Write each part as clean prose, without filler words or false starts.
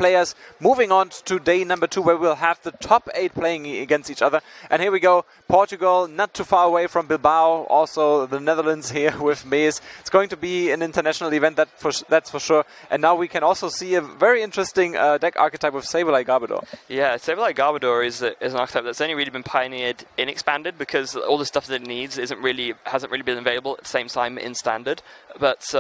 players moving on to day number 2, where we'll have the top 8 playing against each other. And here we go, Portugal, not too far away from Bilbao, also the Netherlands here with Mees. It's going to be an international event, that's for sure. And now we can also see a very interesting deck archetype with Sableye Garbodor. Yeah, Sableye Garbodor is an archetype that's only really been pioneered in Expanded, because all the stuff that it needs hasn't really been available at the same time in Standard. But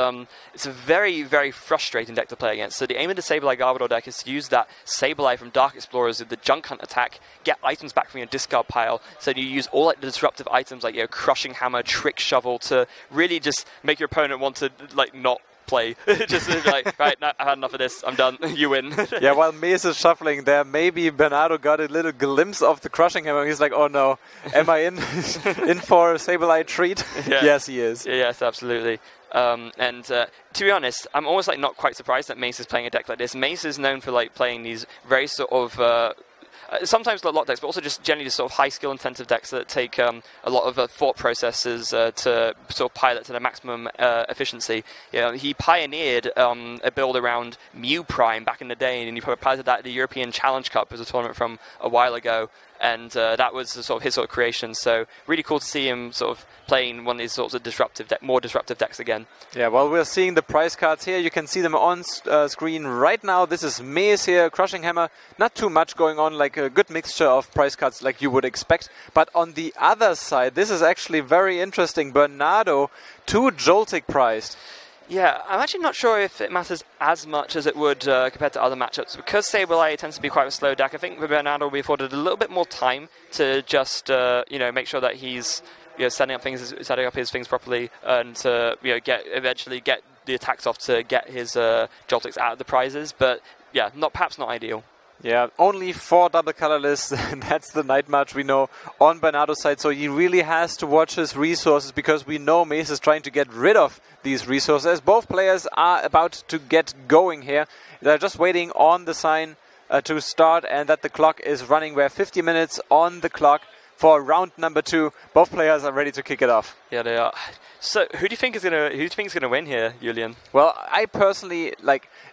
it's a very, very frustrating deck to play against. So the aim of the Sableye Garbodor deck is to use that Sableye from Dark Explorers with the Junk Hunt attack, get items back from your discard pile. So you use all like the disruptive items like Crushing Hammer, Trick Shovel to really just make your opponent want to like not play. Just like, right, no, I've had enough of this, I'm done, you win. Yeah, while Mees is shuffling there, maybe Bernardo got a little glimpse of the Crushing Hammer. He's like, oh no, am I in for a Sableye treat? Yeah. Yes, he is. Yes, absolutely. To be honest, I'm almost like not quite surprised that Mees is playing a deck like this. Mees is known for like playing these very sort of sometimes lot decks, but also just generally just sort of high skill intensive decks that take a lot of thought processes to sort of pilot to the maximum efficiency. You know, he pioneered a build around Mew Prime back in the day, and he piloted that at the European Challenge Cup as a tournament from a while ago. And that was sort of his sort of creation. So really cool to see him sort of playing one of these sorts of more disruptive decks again. Yeah, well, we're seeing the prize cards here. You can see them on screen right now. This is Mees here, Crushing Hammer. Not too much going on, like a good mixture of prize cards like you would expect. But on the other side, this is actually very interesting. Bernardo, 2 Joltik priced. Yeah, I'm actually not sure if it matters as much as it would compared to other matchups. Because Sableye tends to be quite a slow deck, I think Bernardo will be afforded a little bit more time to just make sure that he's setting up his things properly, and to eventually get the attacks off to get his Joltiks out of the prizes. But yeah, perhaps not ideal. Yeah, only 4 double colorless, that's the Night March we know on Bernardo's side, so he really has to watch his resources, because we know Mees is trying to get rid of these resources. Both players are about to get going here. They're just waiting on the sign to start, and that the clock is running. We're 50 minutes on the clock for round number 2. Both players are ready to kick it off. Yeah, they are. So, who do you think is gonna win here, Julian? Well, I personally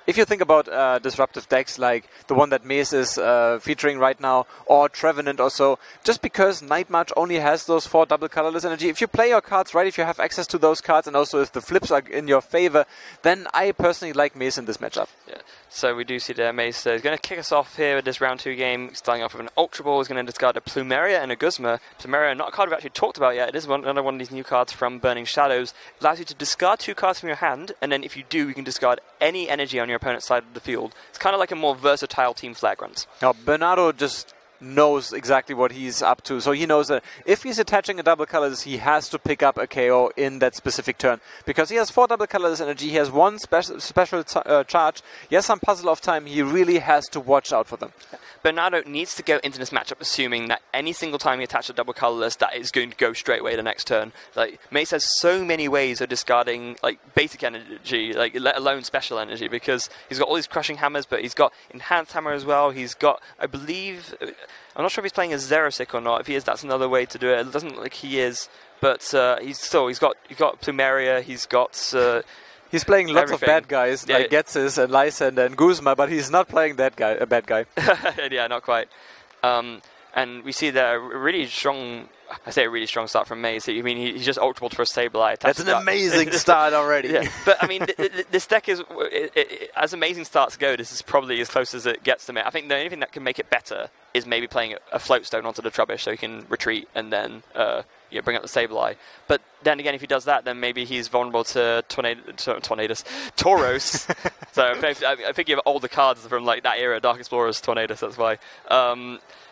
if you think about disruptive decks like the one that Mees is featuring right now, or Trevenant or so, just because Night March only has those 4 double colorless energy, if you play your cards right, if you have access to those cards, and also if the flips are in your favor, then I personally like Mees in this matchup. Yeah. So we do see there Mees is going to kick us off here with this round 2 game, starting off with an Ultra Ball. He's going to discard a Plumeria and a Guzma. Plumeria, not a card we've actually talked about yet. It is another one of these new cards from Burning Shadows. It allows you to discard 2 cards from your hand, and then if you do, you can discard any energy on your opponent's side of the field. It's kind of like a more versatile Team Flagrant. Now, Bernardo just knows exactly what he's up to. So he knows that if he's attaching a double colorless, he has to pick up a KO in that specific turn. Because he has 4 double colorless energy, he has 1 special charge, he has some puzzle of time, he really has to watch out for them. Bernardo needs to go into this matchup assuming that any single time he attaches a double colorless, that is going to go straight away the next turn. Like, Mees has so many ways of discarding like basic energy, like let alone special energy, because he's got all these Crushing Hammers, but he's got Enhanced Hammer as well. He's got, I believe, I'm not sure if he's playing a Xerosic or not. If he is, that's another way to do it. It doesn't look like he is, but he's got Plumeria. He's got he's playing lots everything. Of bad guys like Getzis and Lysander and Guzma, but he's not playing that guy, a bad guy. Yeah, not quite. And we see there a really strong. I say a really strong start from Mees. I mean, he's just Ultra Ball for a Sableye. That's an amazing start already. Yeah. But I mean, this deck is, as amazing starts go, this is probably as close as it gets to me. I think the only thing that can make it better is maybe playing a Floatstone onto the Trubbish so he can retreat and then bring up the Sableye. But then again, if he does that, then maybe he's vulnerable to Tauros. So I think you have older cards from like that era, Dark Explorers, Tornadus. That's why.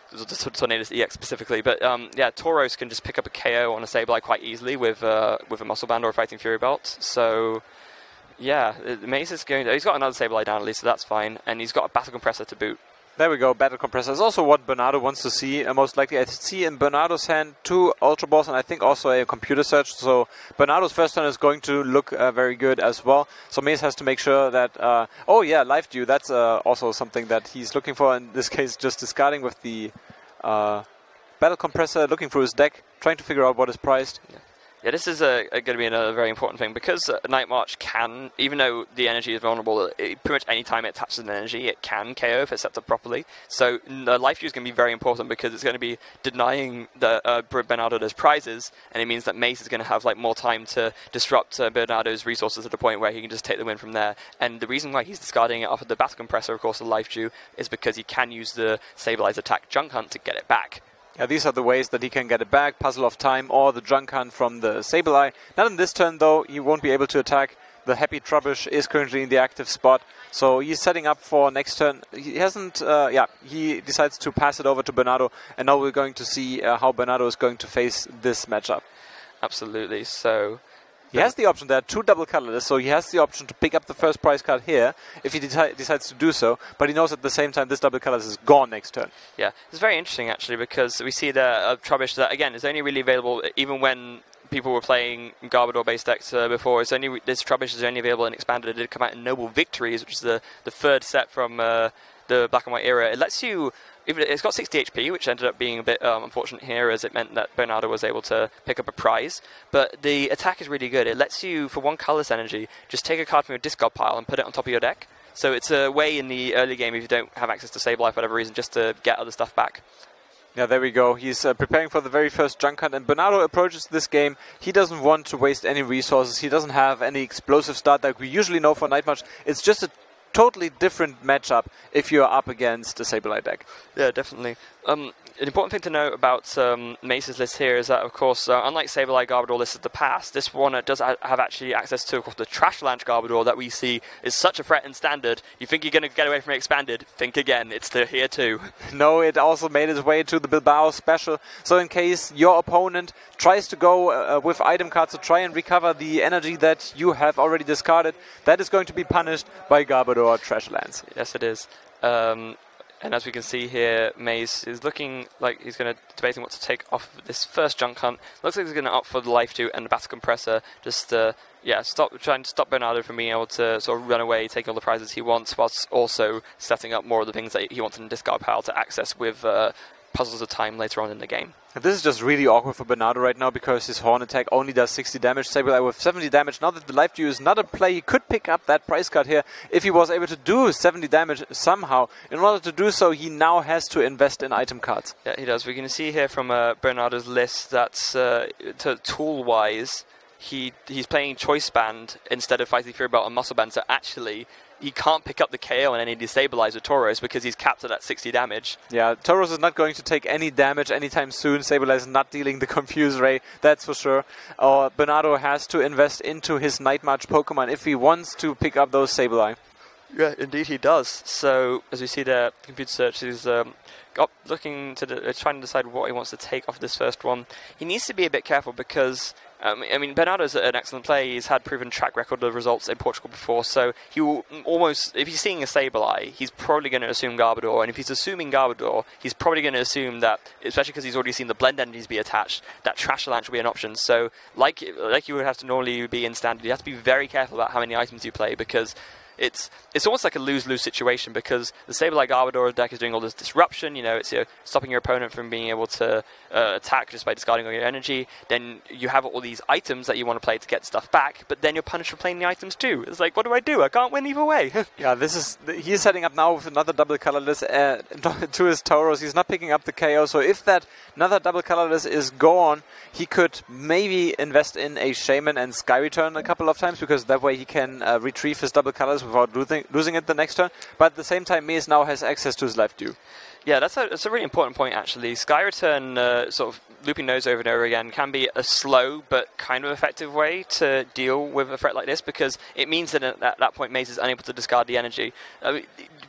Tornadus EX specifically, but Tauros can just pick up a KO on a Sableye quite easily with a Muscle Band or a Fighting Fury Belt. So yeah, Mees is he's got another Sableye down at least, so that's fine, and he's got a Battle Compressor to boot. There we go, Battle Compressor is also what Bernardo wants to see, most likely. I see in Bernardo's hand 2 Ultra Balls and I think also a Computer Search, so Bernardo's first turn is going to look very good as well. So Mees has to make sure that, Life Dew, that's also something that he's looking for, in this case just discarding with the Battle Compressor, looking through his deck, trying to figure out what is priced. Yeah. Yeah, this is going to be another very important thing because Night March can, even though the energy is vulnerable, pretty much any time it attaches an energy, it can KO if it's set up properly. So the life steal is going to be very important because it's going to be denying the Bernardo those prizes, and it means that Mees is going to have like more time to disrupt Bernardo's resources to the point where he can just take the win from there. And the reason why he's discarding it off of the Battle Compressor, of course, the life steal, is because he can use the Stabilize Attack Junk Hunt to get it back. Yeah, these are the ways that he can get it back, Puzzle of Time or the Junk Hunt from the Sableye. Not in this turn though, he won't be able to attack. The Happy Trubbish is currently in the active spot, so he's setting up for next turn. He hasn't, he decides to pass it over to Bernardo, and now we're going to see how Bernardo is going to face this matchup. Absolutely, so... He has the option, there are 2 double colorless, so he has the option to pick up the first prize card here if he decides to do so, but he knows at the same time this double colorless is gone next turn. Yeah, it's very interesting actually because we see the Trubbish that, again, is only really available even when people were playing Garbodor-based decks before. This Trubbish is only available in Expanded. It did come out in Noble Victories, which is the third set from the Black and White era. It lets you... It's got 60 HP, which ended up being a bit unfortunate here, as it meant that Bernardo was able to pick up a prize. But the attack is really good. It lets you, for 1 colorless energy, just take a card from your discard pile and put it on top of your deck. So it's a way in the early game, if you don't have access to Sableye for whatever reason, just to get other stuff back. Yeah, there we go. He's preparing for the very first Junk Hunt, and Bernardo approaches this game. He doesn't want to waste any resources. He doesn't have any explosive start like we usually know for Night March. It's just a totally different matchup if you're up against a Sableye deck. Yeah, definitely. An important thing to note about Mees' list here is that, of course, unlike Sableye Garbodor lists of the past, this one does have actually access to, of course, the Trash Launch Garbodor that we see is such a threat in Standard. You think you're going to get away from it Expanded? Think again, it's still here too. No, it also made its way to the Bilbao special, so in case your opponent tries to go with item cards to try and recover the energy that you have already discarded, that is going to be punished by Garbodor Trash Lands. Yes, it is. And as we can see here, Mees is looking like he's going to debating what to take off of this first Junk Hunt. Looks like he's going to opt for the Life Steal and the Battle Compressor. Just trying to stop Bernardo from being able to sort of run away, take all the prizes he wants, whilst also setting up more of the things that he wants in the discard pile to access with Puzzles of Time later on in the game. This is just really awkward for Bernardo right now because his Horn attack only does 60 damage. Sableye with 70 damage. Now that the Life Dew is not a play, he could pick up that prize card here if he was able to do 70 damage somehow. In order to do so, he now has to invest in item cards. Yeah, he does. We can see here from Bernardo's list that tool-wise, he's playing Choice Band instead of Feisty Fury Belt and Muscle Band, so actually he can't pick up the KO on any Destabilize with Tauros because he's capped at that 60 damage. Yeah, Tauros is not going to take any damage anytime soon. Sableye is not dealing the Confuse Ray, that's for sure. Bernardo has to invest into his Night March Pokemon if he wants to pick up those Sableye. Yeah, indeed he does. So, as we see there, Computer Search is looking to trying to decide what he wants to take off this first one. He needs to be a bit careful because I mean, Bernardo's an excellent player. He's had proven track record of results in Portugal before, so he will almost, if he's seeing a Sableye, he's probably going to assume Garbodor, and if he's assuming Garbodor, he's probably going to assume that, especially because he's already seen the blend energies be attached, that Trash Launch will be an option. So, like you would have to normally be in Standard, you have to be very careful about how many items you play, because it's almost like a lose-lose situation, because the Sableye Garbodor deck is doing all this disruption, it's stopping your opponent from being able to attack just by discarding all your energy. Then you have all these items that you want to play to get stuff back, but then you're punished for playing the items too. It's like, what do I do? I can't win either way. Yeah, he's setting up now with another double colorless to his Tauros. He's not picking up the KO, so if that another double colorless is gone, he could maybe invest in a Shaman and Sky Return a couple of times, because that way he can retrieve his double colors without losing it the next turn. But at the same time, Mees now has access to his Life Dew. Yeah, that's a really important point, actually. Sky Return, sort of looping those over and over again, can be a slow but kind of effective way to deal with a threat like this, because it means that at that point Mees is unable to discard the energy.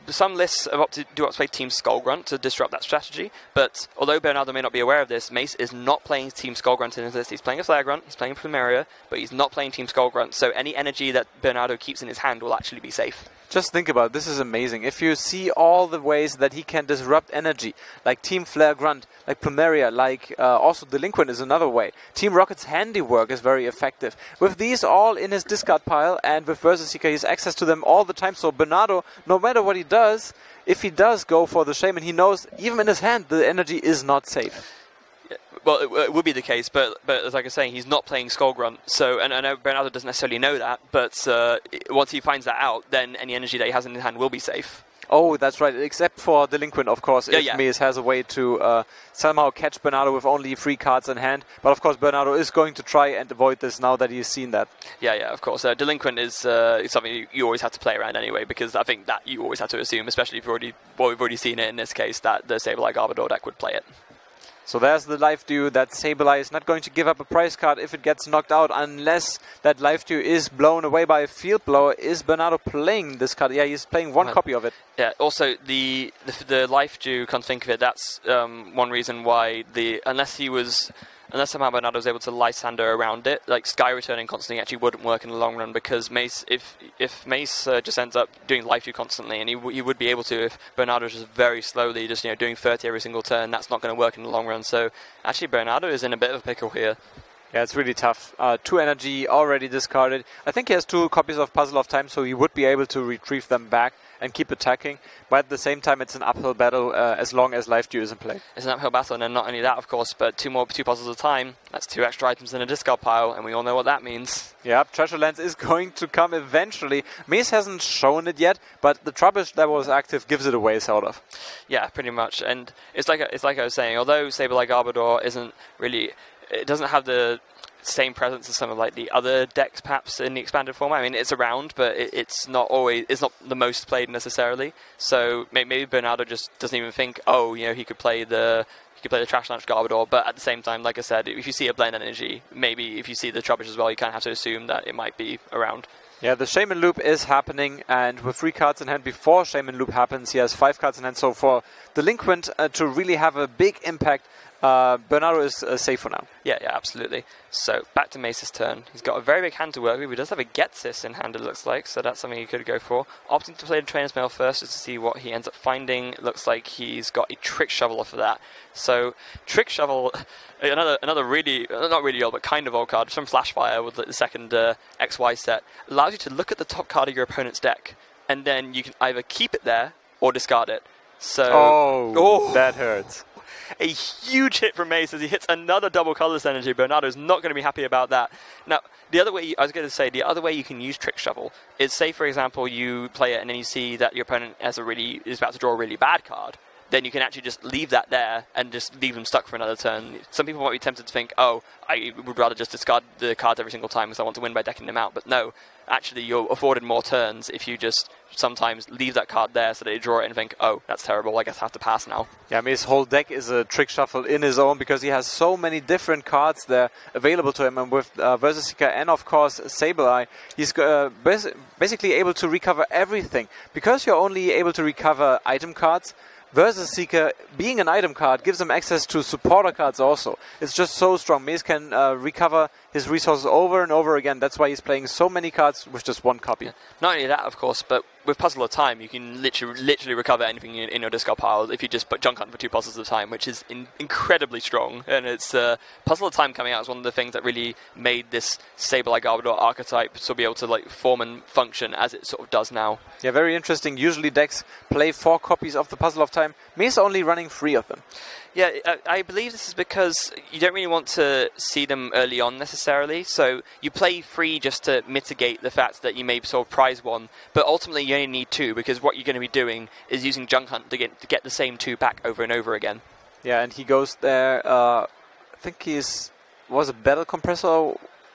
Some lists do opt to play Team Skullgrunt to disrupt that strategy, but although Bernardo may not be aware of this, Mees is not playing Team Skullgrunt in his list. He's playing a Flare Grunt, he's playing Plumeria, but he's not playing Team Skullgrunt, so any energy that Bernardo keeps in his hand will actually be safe. Just think about it. This is amazing. If you see all the ways that he can disrupt energy, like Team Flare Grunt, like Plumeria, like also Delinquent is another way. Team Rocket's Handiwork is very effective. With these all in his discard pile and with Versus Seeker, he has access to them all the time. So Bernardo, no matter what he does, if he does go for the Shaman, he knows even in his hand the energy is not safe. Well, it would be the case, but as like I was saying, he's not playing Skullgrunt, so, and I know Bernardo doesn't necessarily know that, but once he finds that out, then any energy that he has in his hand will be safe. Oh, that's right, except for Delinquent, of course, if yeah. Mees has a way to somehow catch Bernardo with only 3 cards in hand. But of course, Bernardo is going to try and avoid this now that he's seen that. Yeah, of course. Delinquent is something you always have to play around anyway, because I think that you always have to assume, especially if we've already seen it in this case, that the Sableye Garbodor deck would play it. So there's the Life Dew that Sableye is not going to give up a prize card if it gets knocked out, unless that Life Dew is blown away by a Field Blower. Is Bernardo playing this card? Yeah, he's playing one copy of it. Yeah, also the Life Dew, can't think of it, that's one reason why unless somehow Bernardo was able to Lysander around it, like Sky Returning constantly actually wouldn't work in the long run, because Mees, if Mees just ends up doing Life Dew constantly, and he would be able to if Bernardo's just very slowly just doing 30 every single turn, that's not going to work in the long run. So actually Bernardo is in a bit of a pickle here. Yeah, it's really tough. 2 energy already discarded. I think he has 2 copies of Puzzle of Time, so he would be able to retrieve them back and keep attacking. But at the same time, it's an uphill battle as long as Life Dew is in play. It's an uphill battle, and then not only that, of course, but 2 Puzzles of Time. That's 2 extra items in a discard pile, and we all know what that means. Yeah, Treasure Lands is going to come eventually. Mees hasn't shown it yet, but the Trubbish that was active gives it away, sort of. Yeah, pretty much. And it's like I was saying, although Sableye Garbodor isn't really... It doesn't have the same presence as some of like the other decks perhaps in the expanded format. I mean, it's around, but it's not the most played necessarily. So maybe Bernardo just doesn't even think, oh, he could play the Trash Launch Garbodor. But at the same time, like I said, if you see a Blend Energy, maybe if you see the Trubbish as well, you kind of have to assume that it might be around. Yeah, the Shaman Loop is happening, and with 3 cards in hand before Shaman Loop happens, he has 5 cards in hand. So for Delinquent to really have a big impact, Bernardo is safe for now. Yeah, absolutely. So back to Mees' turn. He's got a very big hand to work with. He does have a Getsis in hand, it looks like, so that's something he could go for. Opting to play the Trainer's Mail first just to see what he ends up finding. It looks like he's got a Trick Shovel off of that. So Trick Shovel, another really, not really old, but kind of old card from Flashfire with the second XY set, allows you to look at the top card of your opponent's deck, and then you can either keep it there or discard it. So, that hurts. A huge hit from Mees as he hits another double colorless energy. Bernardo's not going to be happy about that. Now, the other way you can use Trick Shovel is, say for example, you play it and then you see that your opponent is about to draw a really bad card. Then you can actually just leave that there and just leave them stuck for another turn. Some people might be tempted to think, oh, I would rather just discard the cards every single time because I want to win by decking them out. But no, actually you're afforded more turns if you just sometimes leave that card there so that you draw it and think, oh, that's terrible, I guess I have to pass now. Yeah, I mean, his whole deck is a Trick Shuffle in his own because he has so many different cards there available to him. And with Versus Seeker and, of course, Sableye, he's basically able to recover everything. Because you're only able to recover item cards, Versus Seeker, being an item card, gives him access to supporter cards also. It's just so strong. Mees can recover his resources over and over again. That's why he's playing so many cards with just 1 copy. Yeah. Not only that, of course, but with Puzzle of Time, you can literally recover anything in your discard pile if you just put Junk Hunt for 2 puzzles at a time, which is incredibly strong. And it's Puzzle of Time coming out is one of the things that really made this Sableye Garbodor archetype to be able to form and function as it sort of does now. Yeah, very interesting. Usually decks play 4 copies of the Puzzle of Time. Mees only running 3 of them. Yeah, I believe this is because you don't really want to see them early on necessarily, so you play 3 just to mitigate the fact that you may sort of prize 1, but ultimately you only need 2 because what you're going to be doing is using Junk Hunt to get the same 2 back over and over again. Yeah, and he goes there, I think was a Battle Compressor,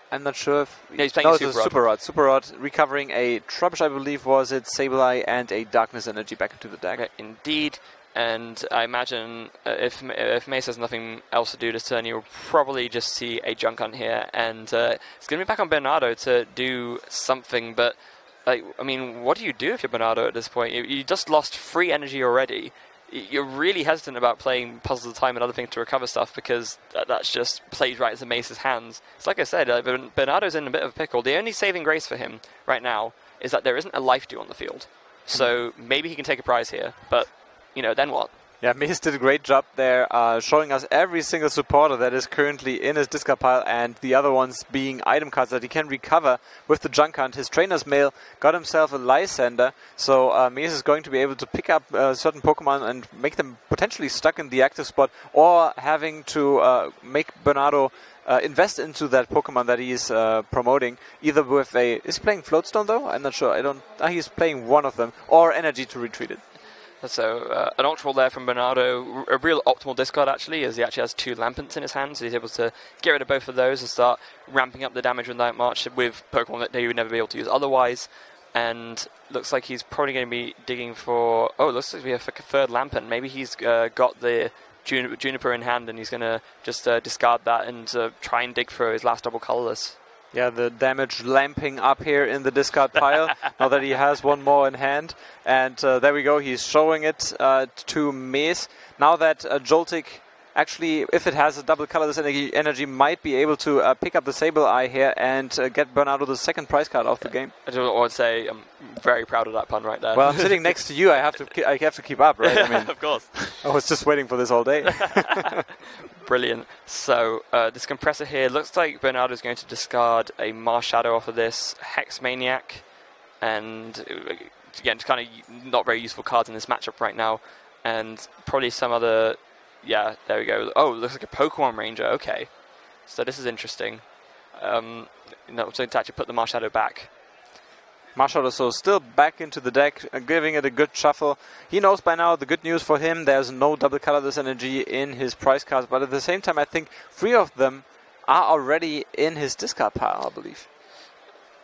I'm not sure if... No, he's playing Super Rod. Super Rod, recovering a Trubbish, I believe, was it, Sableye, and a Darkness Energy back into the deck. Okay, indeed. And I imagine if Mees has nothing else to do this turn, you'll probably just see a Junk Hunt here, and it's going to be back on Bernardo to do something. But I mean, what do you do if you're Bernardo at this point? You just lost 3 energy already. You're really hesitant about playing Puzzles of Time and other things to recover stuff because that's just plays right into Mees' hands. It's like I said, Bernardo's in a bit of a pickle. The only saving grace for him right now is that there isn't a Life Dew on the field, so maybe he can take a prize here, but. Then what? Yeah, Mees did a great job there, showing us every single supporter that is currently in his discard pile, and the other ones being item cards that he can recover with the junk hunt. His trainer's mail got himself a Lysandre, so Mees is going to be able to pick up certain Pokemon and make them potentially stuck in the active spot, or having to make Bernardo invest into that Pokemon that he's promoting, either with a... Is he playing Floatstone though? I'm not sure. He's playing one of them, or Energy to retreat it. So an Ultra Ball there from Bernardo, a real optimal discard actually, as he actually has 2 Lampents in his hand, so he's able to get rid of both of those and start ramping up the damage with Night March with Pokemon that he would never be able to use otherwise. And looks like he's probably going to be digging for... Oh, looks like we have a 3rd Lampent. Maybe he's got the Juniper in hand and he's going to just discard that and try and dig for his last double colorless. Yeah, the damage lamping up here in the discard pile, now that he has one more in hand. And there we go, he's showing it to Mees. Now that Joltik, actually, if it has a double colorless energy might be able to pick up the Sableye here and get Bernardo the 2nd prize card of the game. I just want to say I'm very proud of that pun right there. Well, I'm sitting next to you, I have to keep up, right? I mean, of course. I was just waiting for this all day. Brilliant. So this compressor here looks like Bernardo is going to discard a Marshadow off of this, Hex Maniac, and again, it's kind of not very useful cards in this matchup right now, and probably some other... Yeah, there we go. Oh, it looks like a Pokemon Ranger. Okay, so this is interesting. No, so to actually put the Marshadow back. Marshadow so still back into the deck, giving it a good shuffle. He knows by now the good news for him, there's no double colorless energy in his prize cards, but at the same time I think 3 of them are already in his discard pile, I believe.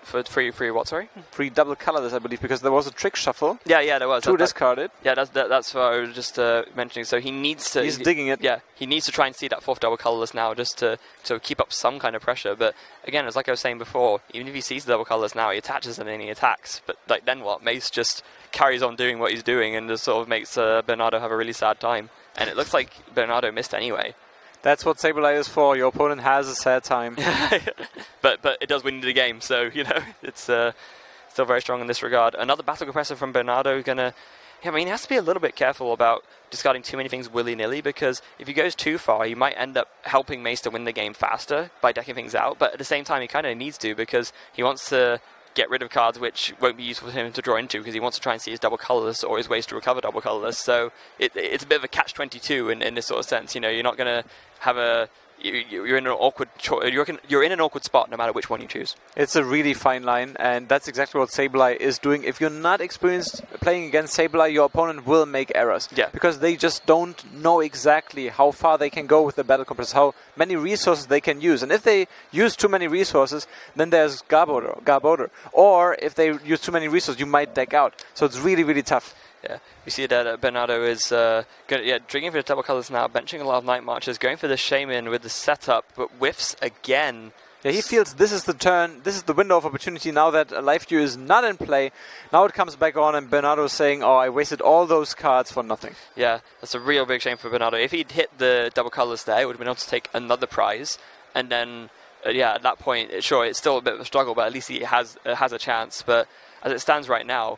For free what, sorry? 3 double colorless, I believe, because there was a trick shuffle. Yeah, there was. 2 discarded. Yeah, that's what I was just mentioning. So he needs to... He's digging it. Yeah, he needs to try and see that 4th double colorless now just to keep up some kind of pressure. But again, it's like I was saying before, even if he sees the double colorless now, he attaches and then he attacks. But like then what? Mees just carries on doing what he's doing and just sort of makes Bernardo have a really sad time. And it looks like Bernardo missed anyway. That's what Sableye is for. Your opponent has a sad time. but it does win the game, so, you know, it's still very strong in this regard. Another Battle Compressor from Bernardo gonna... I mean, he has to be a little bit careful about discarding too many things willy-nilly, because if he goes too far, he might end up helping Mees to win the game faster by decking things out, but at the same time, he kind of needs to, because he wants to get rid of cards which won't be useful for him to draw into, because he wants to try and see his double colorless or his ways to recover double colorless. So it's a bit of a catch-22 in this sort of sense. You know, you're not going to have a... You're in an awkward you're in an awkward spot no matter which one you choose. It's a really fine line, and that's exactly what Sableye is doing. If you're not experienced playing against Sableye, your opponent will make errors. Yeah. Because they just don't know exactly how far they can go with the battle compressor, how many resources they can use. And if they use too many resources, then there's Garbodor. Or if they use too many resources, you might deck out. So it's really, really tough. Yeah, you see that Bernardo is drinking for the double colors now, benching a lot of Night Marches, going for the Shaman with the setup, but whiffs again. Yeah, he feels this is the turn, this is the window of opportunity now that Life Dew is not in play. Now it comes back on, and Bernardo is saying, oh, I wasted all those cards for nothing. Yeah, that's a real big shame for Bernardo. If he'd hit the double colors there, he would have been able to take another prize, and then, at that point, sure, it's still a bit of a struggle, but at least he has a chance. But as it stands right now,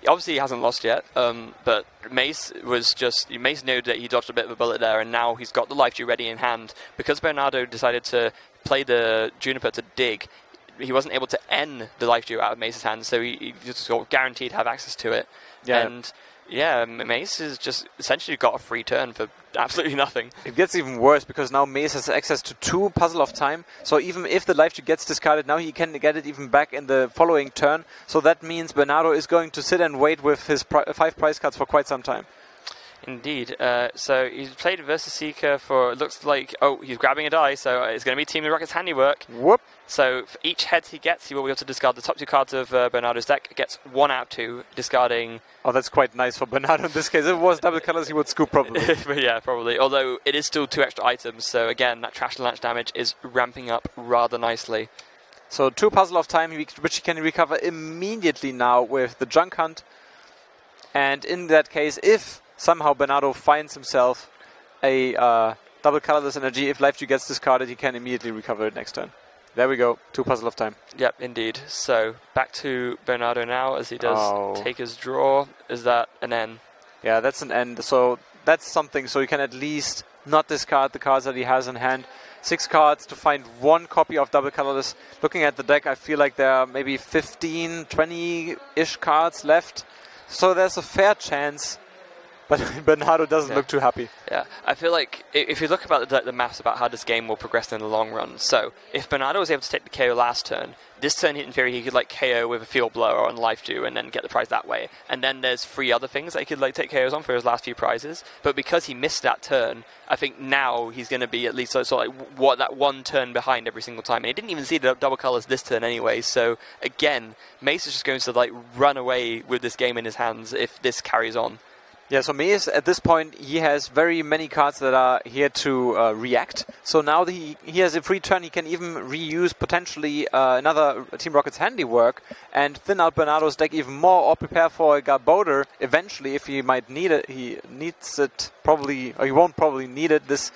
obviously he hasn't lost yet, but Mees knew that he dodged a bit of a bullet there, and now he's got the Life Dew ready in hand. Because Bernardo decided to play the Juniper to dig, he wasn't able to end the Life Dew out of Mees' hand, so he just sort of guaranteed to have access to it. Yeah. And yeah, Mees has just essentially got a free turn for absolutely nothing. It gets even worse, because now Mees has access to 2 Puzzle of Time, so even if the Life Dew gets discarded, now he can get it even back in the following turn. So that means Bernardo is going to sit and wait with his 5 prize cards for quite some time. Indeed. So he's played Versus Seeker for, it looks like, he's grabbing a die, so it's going to be Team the Rocket's handiwork. Whoop. So for each head he gets, he will be able to discard the top 2 cards of Bernardo's deck. Gets 1 out of 2, discarding... Oh, that's quite nice for Bernardo in this case. If it was double colors, he would scoop probably. Yeah, probably. Although it is still 2 extra items, so again, that Trash Launch damage is ramping up rather nicely. So 2 Puzzle of Time, which he can recover immediately now with the Junk Hunt. And in that case, if somehow Bernardo finds himself a double colorless energy, if Life Dew gets discarded, he can immediately recover it next turn. There we go, 2 Puzzle of Time. Yep, indeed. So back to Bernardo now as he does take his draw. Is that an N? Yeah, that's an N. So that's something. So you can at least not discard the cards that he has in hand. 6 cards to find 1 copy of double colorless. Looking at the deck, I feel like there are maybe 15, 20-ish cards left. So there's a fair chance. But Bernardo doesn't look too happy. Yeah, I feel like if you look about the maths about how this game will progress in the long run, so if Bernardo was able to take the KO last turn, this turn in theory he could like KO with a field blower on life dew and then get the prize that way. And then there's 3 other things that he could like take KOs on for his last few prizes. But because he missed that turn, I think now he's going to be at least sort of like that 1 turn behind every single time. And he didn't even see the double colors this turn anyway. So again, Mees is just going to like run away with this game in his hands if this carries on. Yeah, so Mees, at this point, he has very many cards that are here to react. So now that he has a free turn, he can even reuse potentially another Team Rocket's handiwork and thin out Bernardo's deck even more, or prepare for a Garbodor eventually if he might need it. He needs it probably, or he won't probably need it this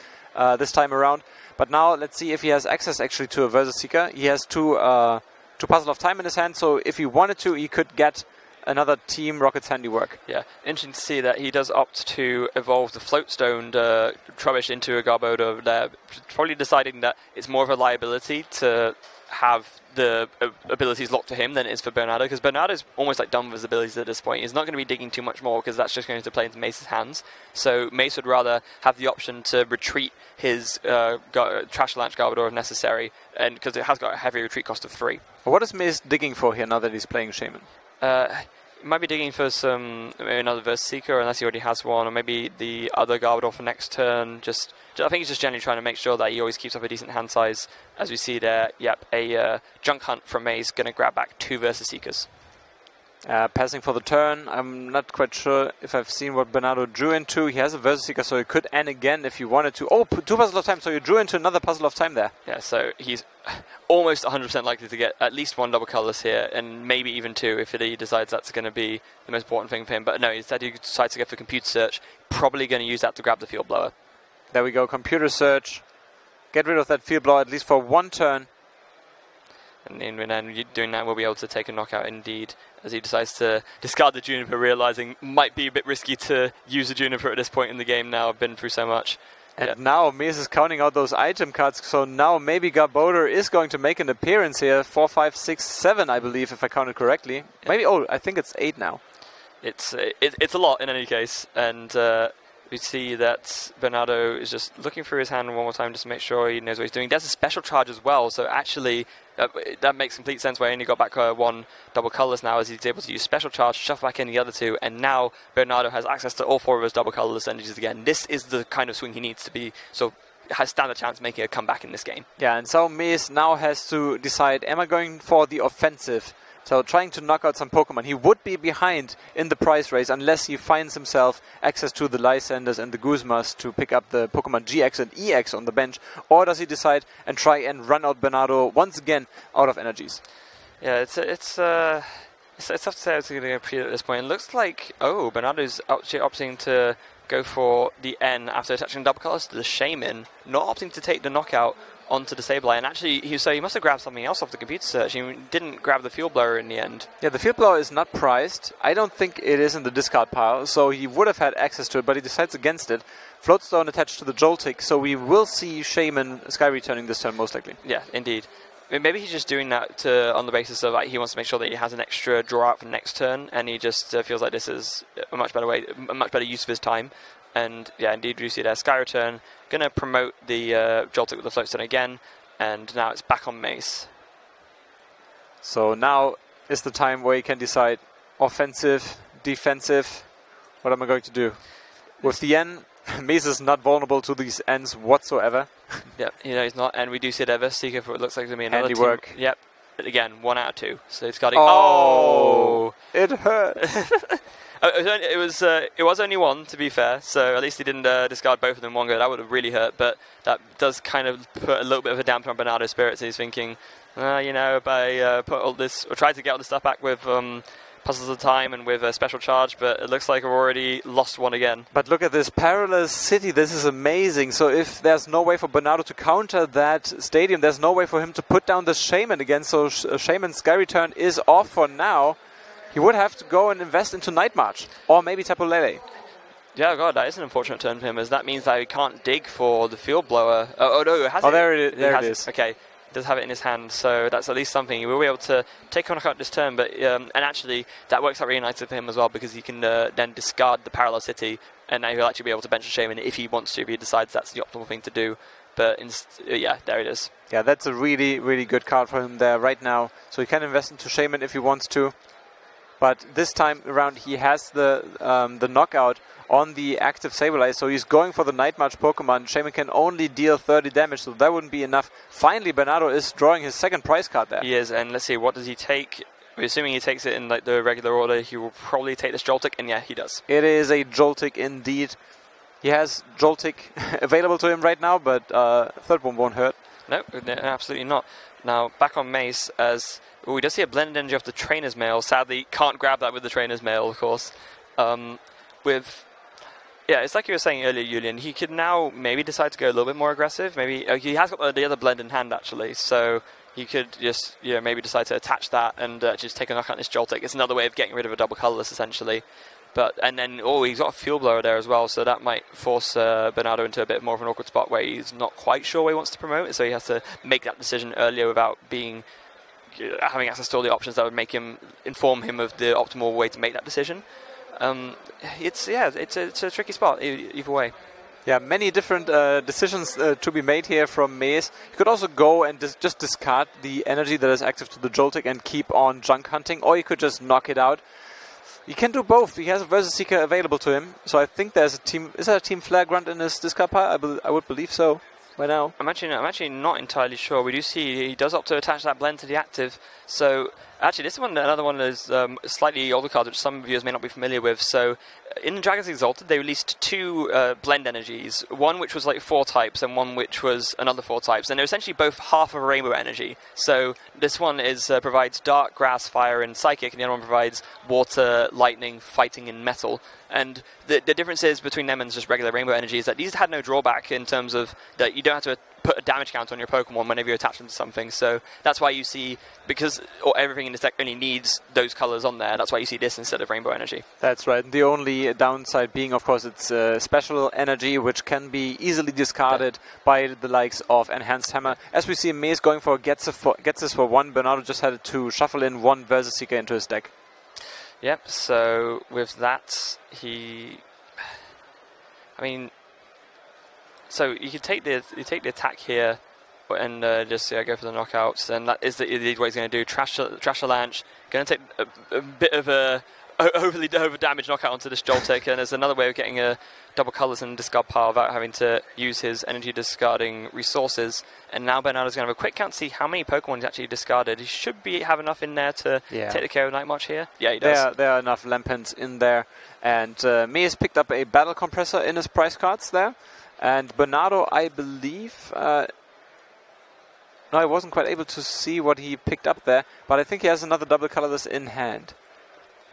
time around. But now let's see if he has access actually to a Versus Seeker. He has two Puzzle of Time in his hand, so if he wanted to, he could get another Team Rocket's handiwork. Yeah, interesting to see that he does opt to evolve the Floatstone Trubbish into a Garbodor there, probably deciding that it's more of a liability to have the abilities locked to him than it is for Bernardo, because Bernardo's almost like done with his abilities at this point. He's not going to be digging too much more because that's just going to play into Mees' hands. So Mees would rather have the option to retreat his Trash Launch Garbodor if necessary, and because it has got a heavy retreat cost of 3. What is Mees digging for here now that he's playing Shaman? Might be digging for maybe another Versus Seeker, unless he already has one, or maybe the other Garbodor for next turn. I think he's just generally trying to make sure that he always keeps up a decent hand size. As we see there, yep, a Junk Hunt from Mees going to grab back 2 Versus Seekers. Passing for the turn. I'm not quite sure if I've seen what Bernardo drew into. He has a Versus Seeker, so he could end again if he wanted to. Oh, 2 Puzzle of Time, so you drew into another Puzzle of Time there. Yeah, so he's almost 100% likely to get at least 1 double colorless here, and maybe even 2 if he decides that's going to be the most important thing for him. But no, instead he decides to go for Computer Search, probably going to use that to grab the Field Blower. There we go, Computer Search. Get rid of that Field Blower at least for 1 turn. And then doing that, we'll be able to take a knockout indeed, as he decides to discard the Juniper, realizing might be a bit risky to use a Juniper at this point in the game now. I've been through so much. And now Mees is counting out those item cards, so now maybe Garbodor is going to make an appearance here. 4, 5, 6, 7, I believe, if I counted correctly. Yeah. Maybe, I think it's 8 now. It's a lot in any case, and we see that Bernardo is just looking through his hand one more time just to make sure he knows what he's doing. There's a special charge as well, so actually that makes complete sense why he only got back 1 double colorless now, as he's able to use special charge, shuffle back in the other 2, and now Bernardo has access to all 4 of his double colorless energies again. This is the kind of swing he needs to be, so has stand a chance making a comeback in this game. Yeah, and so Mees now has to decide, am I going for the offensive? So trying to knock out some Pokemon. He would be behind in the prize race unless he finds himself access to the Lysanders and the Guzmas to pick up the Pokemon GX and EX on the bench. Or does he decide and try and run out Bernardo once again out of energies? Yeah, it's tough to say how it's going to go at this point. It looks like, Bernardo's opting to go for the N after attaching double colors to the Shaman, not opting to take the knockout onto the Sableye, and actually he must have grabbed something else off the computer search. He didn't grab the Field Blower in the end. Yeah, the Field Blower is not prized. I don't think it is in the discard pile, so he would have had access to it, but he decides against it. Floatstone attached to the Joltik, so we will see Shaman Sky returning this turn most likely. Yeah, indeed. Maybe he's just doing that on the basis of he wants to make sure that he has an extra draw out for next turn, and he just feels like this is a much better use of his time. And yeah, indeed, you see there, Sky Return, going to promote the Joltik with the Floatstone again, and now it's back on Mees. So now is the time where you can decide offensive, defensive. What am I going to do? With the N, Mees is not vulnerable to these Ns whatsoever. Yep, he's not, and we do see there, Seeker for what looks like to be another handiwork. Team. Yep, again, 1 out of 2. So it's got to. Oh, it hurt. It was only 1, to be fair, so at least he didn't discard both of them in one go. That would have really hurt, but that does kind of put a little bit of a damper on Bernardo's spirits. He's thinking, if I put all this, or try to get all this stuff back with Puzzles of Time and with a special charge, but it looks like I've already lost 1 again. But look at this Parallel City, this is amazing. So if there's no way for Bernardo to counter that stadium, there's no way for him to put down the Shaman again, so Shaman's Sky Return is off for now. He would have to go and invest into Night March, or maybe Tapu Lele. Yeah, God, that is an unfortunate turn for him, as that means that he can't dig for the field blower. Oh no, it has it. Oh, there it is. Okay, he does have it in his hand, so that's at least something. He will be able to take on account this turn, but and actually that works out really nicely for him as well, because he can then discard the Parallel City, and now he'll actually be able to bench a Shaman if he wants to, if he decides that's the optimal thing to do. But yeah, there it is. Yeah, that's a really, really good card for him there right now. So he can invest into Shaman if he wants to. But this time around, he has the knockout on the active Sableye, so he's going for the Night March Pokemon. Shaman can only deal 30 damage, so that wouldn't be enough. Finally, Bernardo is drawing his second prize card there. He is, and let's see, what does he take? We're assuming he takes it in like the regular order. He will probably take this Joltik, and yeah, he does. It is a Joltik indeed. He has Joltik available to him right now, but third one won't hurt. No, absolutely not. Now, back on Mace, as we does see a Blended Energy off the Trainer's Mail. Sadly, can't grab that with the Trainer's Mail, of course. Yeah, it's like you were saying earlier, Julian. He could now maybe decide to go a little bit more aggressive. Maybe he has got the other blend in hand actually, so he could just maybe decide to attach that and just take a knock out this Joltik. It's another way of getting rid of a double colorless essentially. And then he's got a Field Blower there as well, so that might force Bernardo into a bit more of an awkward spot where he's not quite sure where he wants to promote. So he has to make that decision earlier without having access to all the options that would inform him of the optimal way to make that decision. It's a tricky spot either way. Yeah, many different decisions to be made here from Mees. You could also go and just discard the energy that is active to the Joltik and keep on junk hunting, or you could just knock it out. You can do both. He has a Versus Seeker available to him, so I think there's a team. Is there a Team Flare Grunt in his discard pile? I would believe so. By now, I'm actually not entirely sure. We do see he does opt to attach that blend to the active. So actually, this one, another one of those slightly older cards, which some viewers may not be familiar with. So in Dragons Exalted, they released two blend energies. One which was like 4 types, and one which was another 4 types, and they're essentially both half of a rainbow energy. So this one provides Dark, Grass, Fire, and Psychic, and the other one provides Water, Lightning, Fighting, and Metal. And the differences between them and just regular rainbow energy is that these had no drawback in terms of that you don't have to put a damage count on your Pokemon whenever you attach them to something. So that's why you see, because everything in this deck only needs those colors on there, that's why you see this instead of rainbow energy. That's right. The only downside being, of course, it's special energy, which can be easily discarded by the likes of Enhanced Hammer. As we see Mees going for gets this for 1, Bernardo just had to shuffle in 1 Versus Seeker into his deck. Yep, so with that, so you could take the attack here and just go for the knockouts, and that is what he's going to do. Trash the Lanch, going to take a bit of a overly over damage knockout onto this Joltik, and there's another way of getting a double colors and discard pile without having to use his energy discarding resources. And now Bernardo's going to have a quick count to see how many Pokemon he's actually discarded. He should have enough in there to take the care of Night March here. Yeah, he does. There are enough Lampens in there, and Mees picked up a Battle Compressor in his prize cards there, and Bernardo, I believe. No, I wasn't quite able to see what he picked up there, but I think he has another double colorless in hand.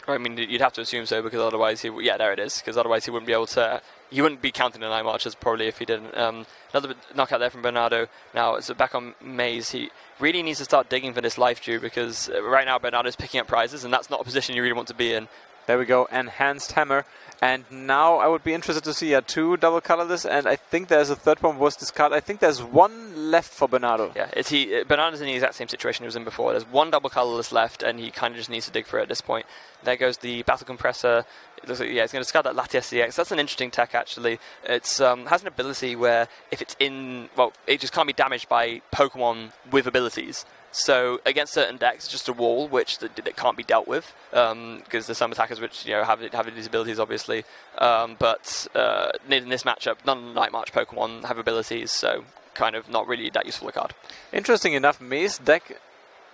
I mean, you'd have to assume so, because otherwise there it is, because otherwise he wouldn't be able to, he wouldn't be counting the 9 marches probably if he didn't. Another knockout there from Bernardo. Now, it's back on Mees. He really needs to start digging for this Life Dew, because right now Bernardo's picking up prizes, and that's not a position you really want to be in. There we go, Enhanced Hammer. And now I would be interested to see 2 double colorless, and I think there's a third one was discarded. I think there's 1 left for Bernardo. Yeah, Bernardo's in the exact same situation he was in before. There's 1 double colorless left, and he kind of just needs to dig for it at this point. There goes the Battle Compressor. It looks like, he's going to discard that Latias CX. That's an interesting tech, actually. It's has an ability where if it's it just can't be damaged by Pokemon with abilities. So against certain decks, it's just a wall which that can't be dealt with, because there's some attackers which have these abilities, obviously. But in this matchup, none of the Night March Pokemon have abilities, so kind of not really that useful a card. Interesting enough, Mees' deck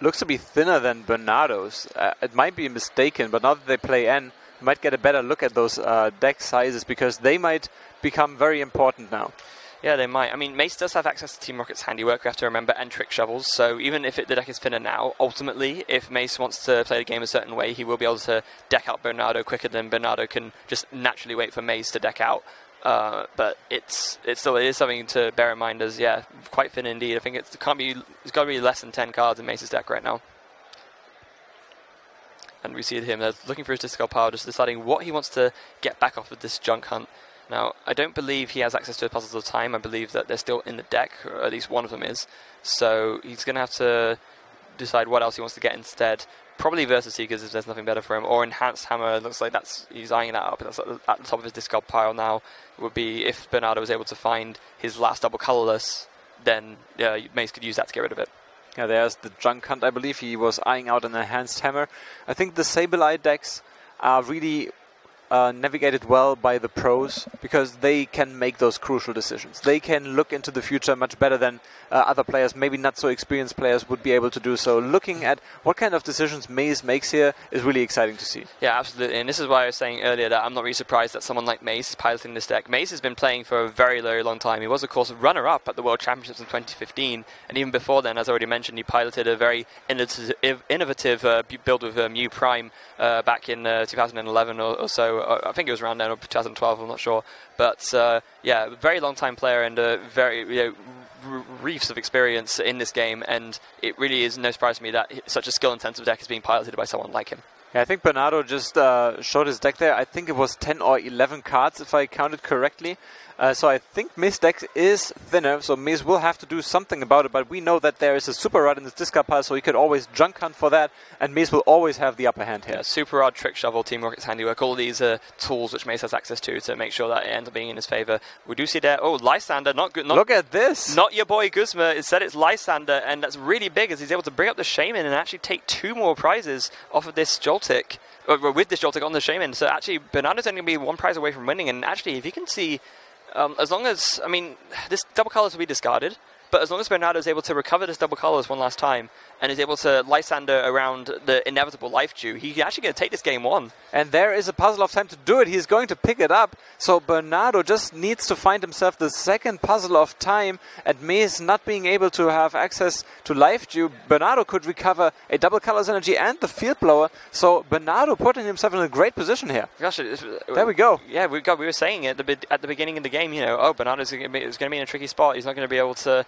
looks to be thinner than Bernardo's. It might be mistaken, but now that they play N, you might get a better look at those deck sizes, because they might become very important now. Yeah, they might. I mean, Mace does have access to Team Rocket's handiwork, we have to remember, and Trick Shovels, so even if the deck is thinner now, ultimately, if Mace wants to play the game a certain way, he will be able to deck out Bernardo quicker than Bernardo can just naturally wait for Mace to deck out. But it is something to bear in mind as, quite thin indeed. I think it's got to be less than 10 cards in Mace's deck right now. and we see him looking for his discard pile, just deciding what he wants to get back off of this junk hunt. Now, I don't believe he has access to the Puzzles of Time. I believe that they're still in the deck, or at least one of them is. So he's going to have to decide what else he wants to get instead. Probably Versus Seekers if there's nothing better for him, or Enhanced Hammer. Looks like he's eyeing that up. That's at the top of his discard pile now. It would be if Bernardo was able to find his last double colorless, then Mees could use that to get rid of it. Yeah, there's the junk hunt. I believe he was eyeing out an Enhanced Hammer. I think the Sableye decks are really navigated well by the pros, because they can make those crucial decisions. They can look into the future much better than other players, maybe not so experienced players, would be able to do so. Looking at what kind of decisions Mees makes here is really exciting to see. Yeah, absolutely. And this is why I was saying earlier that I'm not really surprised that someone like Mees is piloting this deck. Mees has been playing for a very, very long time. He was, of course, runner-up at the World Championships in 2015. And even before then, as I already mentioned, he piloted a very innovative build with Mew Prime back in 2011 or so. I think it was around then, or 2012, I'm not sure. But yeah, very long time player and very reefs of experience in this game, and it really is no surprise to me that such a skill-intensive deck is being piloted by someone like him. Yeah, I think Bernardo just showed his deck there. I think it was 10 or 11 cards, if I counted correctly. So I think Mees' deck is thinner, so Mees will have to do something about it, but we know that there is a Super Rod in his discard pile, so he could always junk hunt for that, and Mees will always have the upper hand here. Yeah, Super Rod, Trick Shovel, Team Rocket's Handiwork, all these tools which Mees has access to make sure that it ends up being in his favour. We do see there, Lysander, not good. Look at this! Not your boy Guzma, instead it's Lysander, and that's really big as he's able to bring up the Shaman and actually take 2 more prizes off of this Joltik, with this Joltik on the Shaman. So actually, Bernardo's only going to be 1 prize away from winning, and actually, if he can see... as long as, I mean, this double colors will be discarded, but as long as Bernardo is able to recover this double colors one last time and is able to Lysander around the inevitable life due, he's actually going to take this game 1. And there is a Puzzle of Time to do it. He's going to pick it up. So Bernardo just needs to find himself the second Puzzle of Time, and Mees not being able to have access to life due. Bernardo could recover a double colors energy and the field blower. So Bernardo putting himself in a great position here. Gosh, there we go. Yeah, we were saying it at the beginning of the game, Bernardo's going to be in a tricky spot. He's not going to be able to,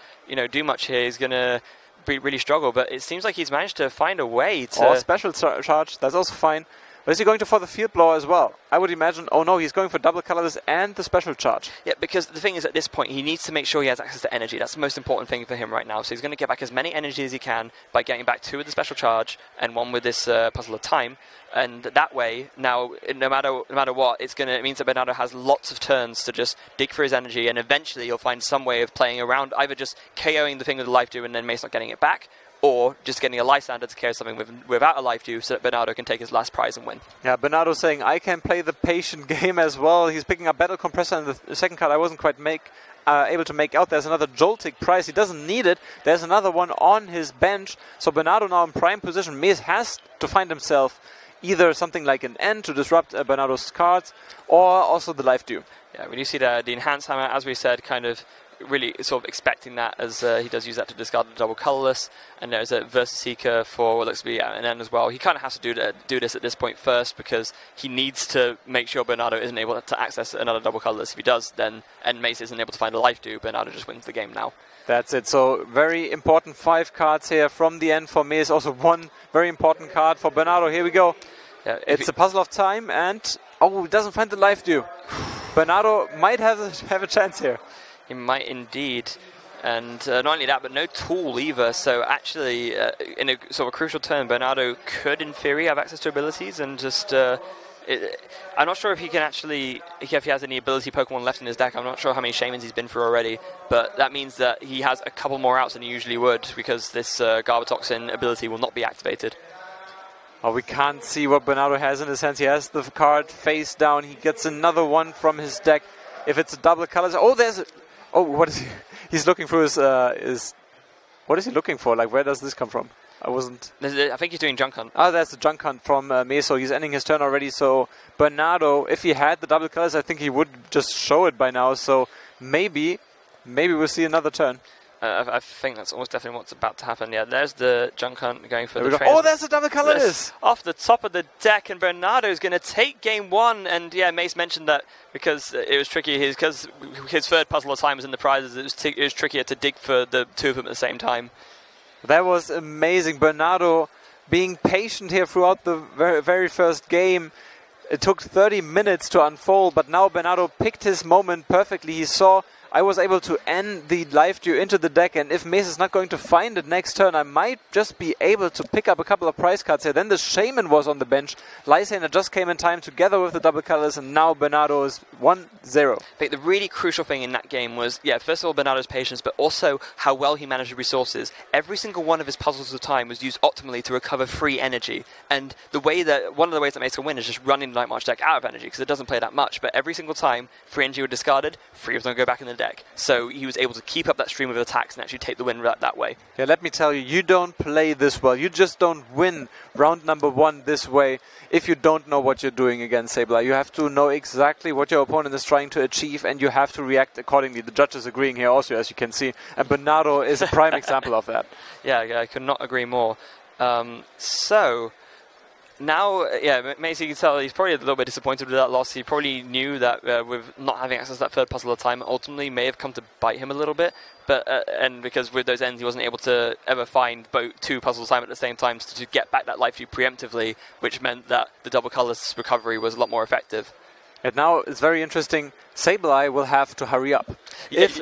do much here. He's going to really struggle, but it seems like he's managed to find a way to... Or special charge, that's also fine. But is he going for the field blower as well? I would imagine, oh no, he's going for double colorless and the special charge. Yeah, because the thing is, at this point, he needs to make sure he has access to energy. That's the most important thing for him right now. So he's going to get back as many energy as he can by getting back 2 with the special charge and 1 with this Puzzle of Time. And that way, now, no matter what, it means that Bernardo has lots of turns to just dig for his energy, and eventually he'll find some way of playing around, either just KOing the thing with the life dew and then Mees not getting it back, or just getting a Lysander to carry something without a life dew so that Bernardo can take his last prize and win. Yeah, Bernardo saying, I can play the patient game as well. He's picking up Battle Compressor, and the second card I wasn't quite able to make out. There's another Joltik prize. He doesn't need it. There's another one on his bench. So Bernardo now in prime position. Mees has to find himself either something like an end to disrupt Bernardo's cards, or also the life dew. Yeah, when you see the Enhanced Hammer, as we said, kind of really sort of expecting that, as he does use that to discard the double colorless, and there's a Versus Seeker for what looks to be an end as well. He kind of has to do this at this point first, because he needs to make sure Bernardo isn't able to access another double colorless. If he does, then, and Mees isn't able to find a life dew, Bernardo just wins the game now. That's it. So very important 5 cards here from the end for Mees. Also 1 very important card for Bernardo. Here we go. Yeah, it's a Puzzle of Time, and he doesn't find the life dew. Bernardo might have a chance here. He might indeed. And not only that, but no tool either. So actually, in a sort of a crucial turn, Bernardo could, in theory, have access to abilities and just... I'm not sure if he can actually... if he has any ability Pokemon left in his deck. I'm not sure how many Shamans he's been through already. But that means that he has a couple more outs than he usually would, because this Garbotoxin ability will not be activated. Oh, we can't see what Bernardo has in his hands. He has the card face down. He gets another one from his deck. If it's a double colors... Oh, there's a... Oh, what is he? He's looking through his... What is he looking for? Like, where does this come from? I think he's doing Junk Hunt. Oh, that's the Junk Hunt from Mees, so he's ending his turn already. So Bernardo, if he had the double colors, I think he would just show it by now. So maybe we'll see another turn. I think that's almost definitely what's about to happen. Yeah, there's the Junk Hunt going for the train. Oh, there's the double colors! Off the top of the deck, and Bernardo's going to take game 1. And yeah, Mees mentioned that because it was tricky, because his third Puzzle of Time was in the prizes, it was trickier to dig for the 2 of them at the same time. That was amazing. Bernardo being patient here throughout the very first game. It took 30 minutes to unfold, but now Bernardo picked his moment perfectly. He saw I was able to end the life dew into the deck, and if Mees is not going to find it next turn, I might just be able to pick up a couple of prize cards here. Then the Shaman was on the bench. Lysander just came in time together with the double colors, and now Bernardo is 1-0. I think the really crucial thing in that game was, first of all, Bernardo's patience, but also how well he managed the resources. Every single one of his puzzles at the time was used optimally to recover free energy, and one of the ways that makes him win is just running the Night March deck out of energy, because it doesn't play that much, but every single time free energy was discarded, free was going to go back in the deck. So he was able to keep up that stream of attacks and actually take the win that way. Yeah, let me tell you, you don't play this well. You just don't win round number 1 this way if you don't know what you're doing against Sableye. You have to know exactly what your opponent is trying to achieve, and you have to react accordingly. The judge is agreeing here also, as you can see, and Bernardo is a prime example of that. Yeah, I could not agree more. So now, Mees, you can tell he's probably a little bit disappointed with that loss. He probably knew that with not having access to that third puzzle at the time, ultimately may have come to bite him a little bit. But and because with those ends, he wasn't able to ever find both 2 puzzles time at the same time to get back that life dew preemptively, which meant that the double colors recovery was a lot more effective. And now it's very interesting. Sableye will have to hurry up if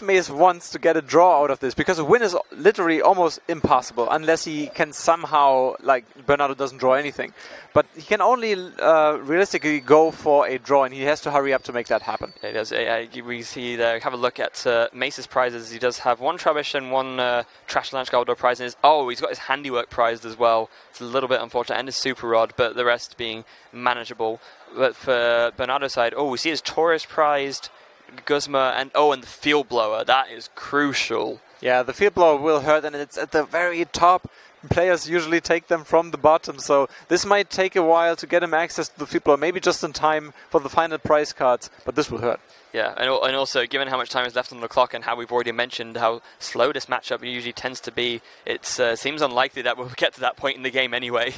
Mees wants to get a draw out of this, because a win is literally almost impossible unless he can somehow, like Bernardo doesn't draw anything. But he can only realistically go for a draw, and he has to hurry up to make that happen. Yeah, he does. We see there. Have a look at Mees' prizes. He does have 1 Trubbish and 1 Trash Launch Galdor prize. He's got his Handiwork prized as well. It's a little bit unfortunate, and his Super Rod, but the rest being manageable. But for Bernardo's side, we see his Taurus prized, Guzma, and the Field Blower. That is crucial. Yeah, the Field Blower will hurt, and it's at the very top. Players usually take them from the bottom, so this might take a while to get him access to the Field Blower, maybe just in time for the final prize cards, but this will hurt. Yeah, and also, given how much time is left on the clock and how we've already mentioned how slow this matchup usually tends to be, it seems unlikely that we'll get to that point in the game anyway.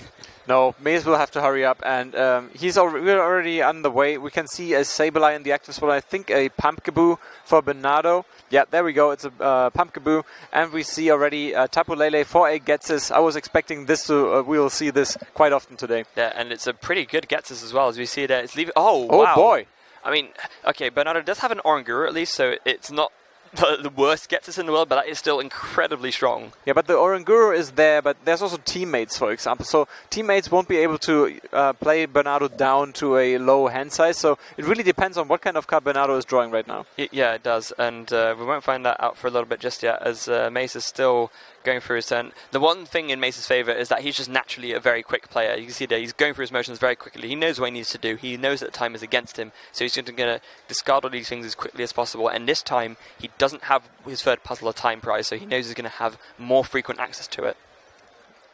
No, Mees will have to hurry up, and we're already on the way. We can see a Sableye in the active spot, I think a Pumpkaboo for Bernardo. Yeah, there we go, it's a Pumpkaboo, and we see already Tapu Lele for a Ghetsis. I was expecting this to, we will see this quite often today. Yeah, and it's a pretty good Ghetsis as well, as we see there. It's leaving. Oh, wow. Boy! I mean, okay, Bernardo does have an Oranguru at least, so it's not the worst Ghetsis in the world, but that is still incredibly strong. Yeah, but the Oranguru is there, but there's also teammates, for example. So teammates won't be able to play Bernardo down to a low hand size, so it really depends on what kind of card Bernardo is drawing right now. Yeah, it does, and we won't find that out for a little bit just yet, as Mees is still going through his turn. The one thing in Mees' favour is that he's just naturally a very quick player. You can see that he's going through his motions very quickly. He knows what he needs to do. He knows that time is against him, so he's going to discard all these things as quickly as possible. And this time, he doesn't have his third puzzle or time prize, so he knows he's going to have more frequent access to it.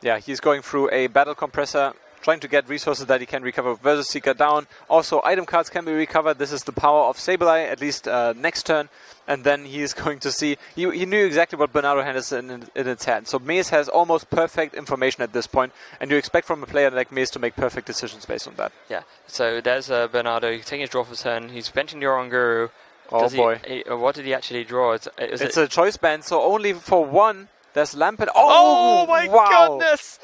Yeah, he's going through a battle compressor, trying to get resources that he can recover. Versus Seeker down. Also, item cards can be recovered. This is the power of Sableye, at least next turn. And then he is going to see... He knew exactly what Bernardo has in its hand. So Mees has almost perfect information at this point. And you expect from a player like Mees to make perfect decisions based on that. Yeah. So there's Bernardo. He's taking his draw for his turn. He's benching the Oranguru. Oh, boy. What did he actually draw? It's a choice band, so only for 1. There's Lampent. Oh my goodness!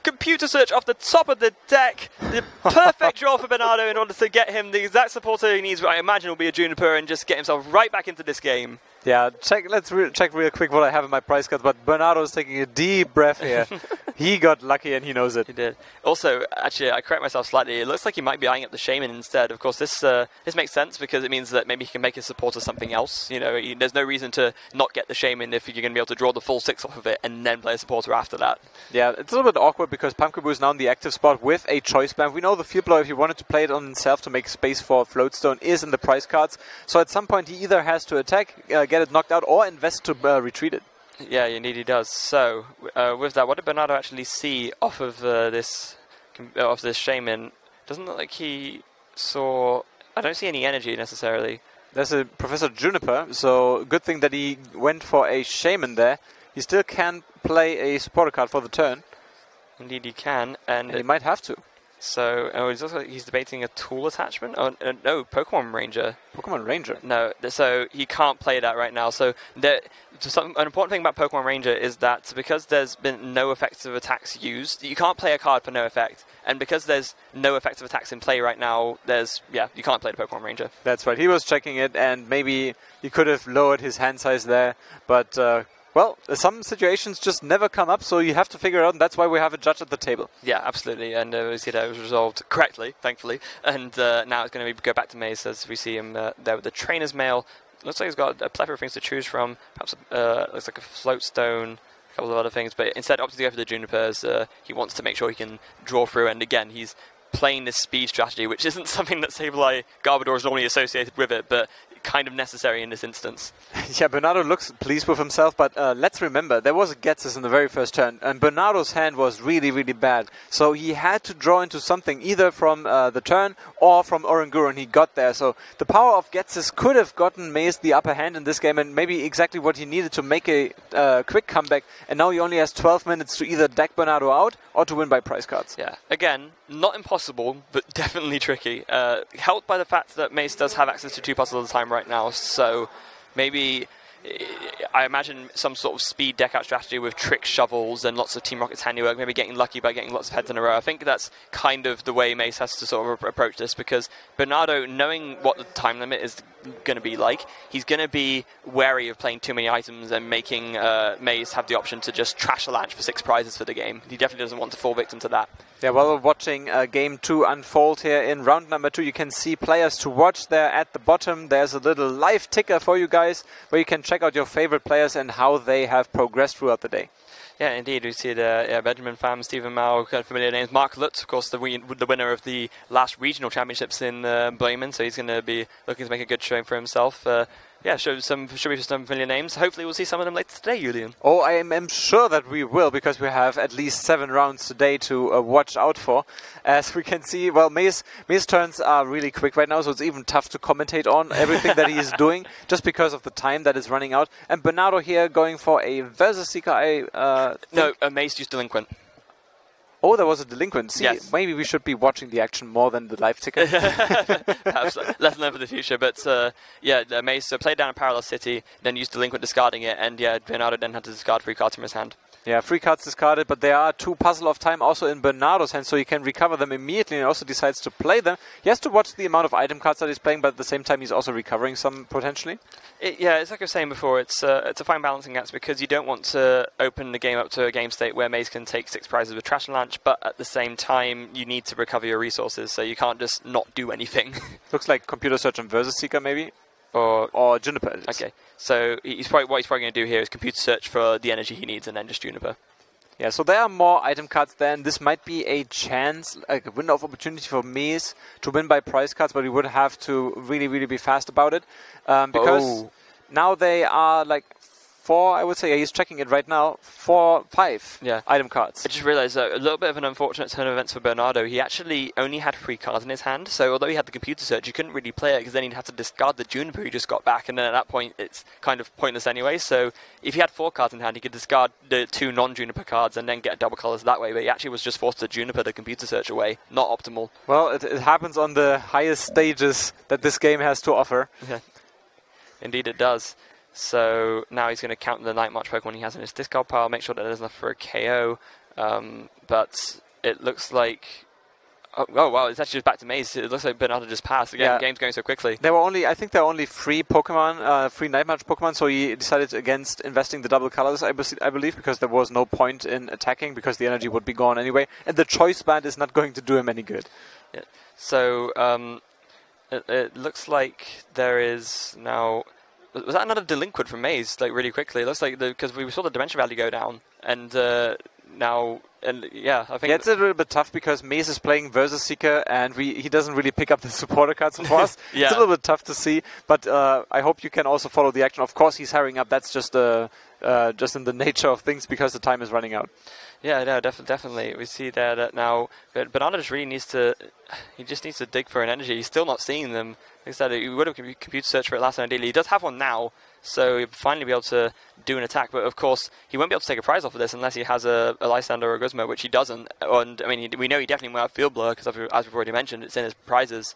Computer search off the top of the deck. The perfect draw for Bernardo in order to get him the exact supporter he needs, I imagine will be a Juniper, and just get himself right back into this game. Yeah, let's check real quick what I have in my prize cards, but Bernardo is taking a deep breath here. He got lucky and he knows it. He did. Also, actually, I correct myself slightly. It looks like he might be eyeing up the Shaman instead. Of course, this makes sense because it means that maybe he can make his supporter something else. You know, there's no reason to not get the Shaman if you're going to be able to draw the full 6 off of it and then play a supporter after that. Yeah, it's a little bit awkward because Pumpkaboo is now in the active spot with a choice band. We know the Field Blower, if he wanted to play it on himself to make space for Floatstone, is in the prize cards. So at some point he either has to attack, get it knocked out, or invest to retreat it. Yeah, indeed he does. So, with that, what did Bernardo actually see off of this Shaman? Doesn't look like he saw... I don't see any energy necessarily. There's a Professor Juniper, so good thing that he went for a Shaman there. He still can play a supporter card for the turn. Indeed he can. And he might have to. So it looks like he's debating a tool attachment. Oh, no, Pokemon Ranger. Pokemon Ranger? No, so he can't play that right now. So an important thing about Pokemon Ranger is that because there's been no effective attacks used, you can't play a card for no effect. And because there's no effective attacks in play right now, you can't play the Pokemon Ranger. That's right. He was checking it, and maybe he could have lowered his hand size there, but... well, some situations just never come up, so you have to figure it out, and that's why we have a judge at the table. Yeah, absolutely, and we see that it was resolved correctly, thankfully, and now it's going to go back to Mees as we see him there with the trainer's mail. Looks like he's got a plethora of things to choose from, perhaps looks like a float stone, a couple of other things, but instead opted to go for the Junipers. He wants to make sure he can draw through, and again, he's playing this speed strategy, which isn't something that Sableye Garbodor is normally associated with it, but kind of necessary in this instance. Yeah, Bernardo looks pleased with himself, but let's remember, there was a Getsis in the very first turn, and Bernardo's hand was really, really bad. So he had to draw into something, either from the turn or from Oranguru, and he got there. So the power of Getsis could have gotten Mees the upper hand in this game, and maybe exactly what he needed to make a quick comeback. And now he only has 12 minutes to either deck Bernardo out or to win by prize cards. Yeah, again, not impossible, but definitely tricky. Helped by the fact that Mees does have access to 2 puzzles at a time right now, so maybe I imagine some sort of speed deck out strategy with trick shovels and lots of Team Rocket's handiwork, maybe getting lucky by getting lots of heads in a row. I think that's kind of the way Mees has to sort of approach this, because Bernardo, knowing what the time limit is going to be like, he's going to be wary of playing too many items and making Mees have the option to just trash a launch for 6 prizes for the game. He definitely doesn't want to fall victim to that. Yeah, while we're watching Game 2 unfold here in round number 2, you can see players to watch there at the bottom. There's a little live ticker for you guys where you can check out your favorite players and how they have progressed throughout the day. Yeah, indeed. We see Benjamin Pham, Stephen Mao, kind of familiar names. Mark Lutz, of course, the winner of the last regional championships in Bremen, so he's going to be looking to make a good showing for himself. Yeah, show be some familiar names. Hopefully we'll see some of them later today, Julian. Oh, I am sure that we will, because we have at least 7 rounds today to watch out for. As we can see, well, Mees turns are really quick right now, so it's even tough to commentate on everything that he is doing, just because of the time that is running out. And Bernardo here going for a Versus Seeker, No, Mees used Delinquent. Oh, there was a delinquent. See, yes. Maybe we should be watching the action more than the live ticker. Perhaps lesson learned for the future. But yeah, Mees played down a Parallel City, then used delinquent, discarding it, and yeah, Bernardo then had to discard 3 cards from his hand. Yeah, 3 cards discarded, but there are 2 Puzzle of Time also in Bernardo's hand, so he can recover them immediately, and also decides to play them. He has to watch the amount of item cards that he's playing, but at the same time he's also recovering some potentially. Yeah, it's like I was saying before, it's a fine balancing act, because you don't want to open the game up to a game state where Mees can take 6 prizes with Trash and Launch, but at the same time you need to recover your resources, so you can't just not do anything. Looks like Computer Search and Versus Seeker maybe? Or Juniper. Okay, so what he's probably going to do here is Computer Search for the energy he needs, and then just Juniper. Yeah, so there are more item cards then. This might be a chance, like a window of opportunity for Mees to win by prize cards, but he would have to really, really be fast about it. Because now they are like 4, I would say, he's checking it right now, 5 item cards. I just realised a little bit of an unfortunate turn of events for Bernardo. He actually only had 3 cards in his hand, so although he had the Computer Search, he couldn't really play it, because then he'd have to discard the Juniper he just got back, and then at that point it's kind of pointless anyway. So if he had 4 cards in hand, he could discard the 2 non-Juniper cards and then get double colours that way, but he actually was just forced to Juniper the Computer Search away. Not optimal. Well, it happens on the highest stages that this game has to offer. Yeah. Indeed it does. So now he's going to count the Night March Pokemon he has in his discard pile, make sure that there's enough for a KO. But it looks like... Oh, wow, it's actually just back to Mees. It looks like Bernardo just passed. Again, the game's going so quickly. There were only, I think there were only 3 Pokemon, 3 Night March Pokemon, so he decided against investing the double colors, I believe, because there was no point in attacking, because the energy would be gone anyway, and the choice band is not going to do him any good. Yeah. So, it looks like there is now... Was that another delinquent from Mees, like, really quickly? It looks like, because we saw the dimension value go down, and now... And yeah, I think... Yeah, it's a little bit tough because Mees is playing Versus Seeker and he doesn't really pick up the supporter cards for us. Yeah. It's a little bit tough to see, but I hope you can also follow the action. Of course, he's hurrying up. That's just in the nature of things because the time is running out. Yeah, no, definitely. We see there that now Bernardo just really needs to... He just needs to dig for an energy. He's still not seeing them. Like I said, he would have computer search for it last time ideally. He does have one now, so he'll finally be able to do an attack. But of course, he won't be able to take a prize off of this unless he has a Lysander or a Guzmo, which he doesn't. And I mean, we know he definitely won't have Field Blower because, as we've already mentioned, it's in his prizes.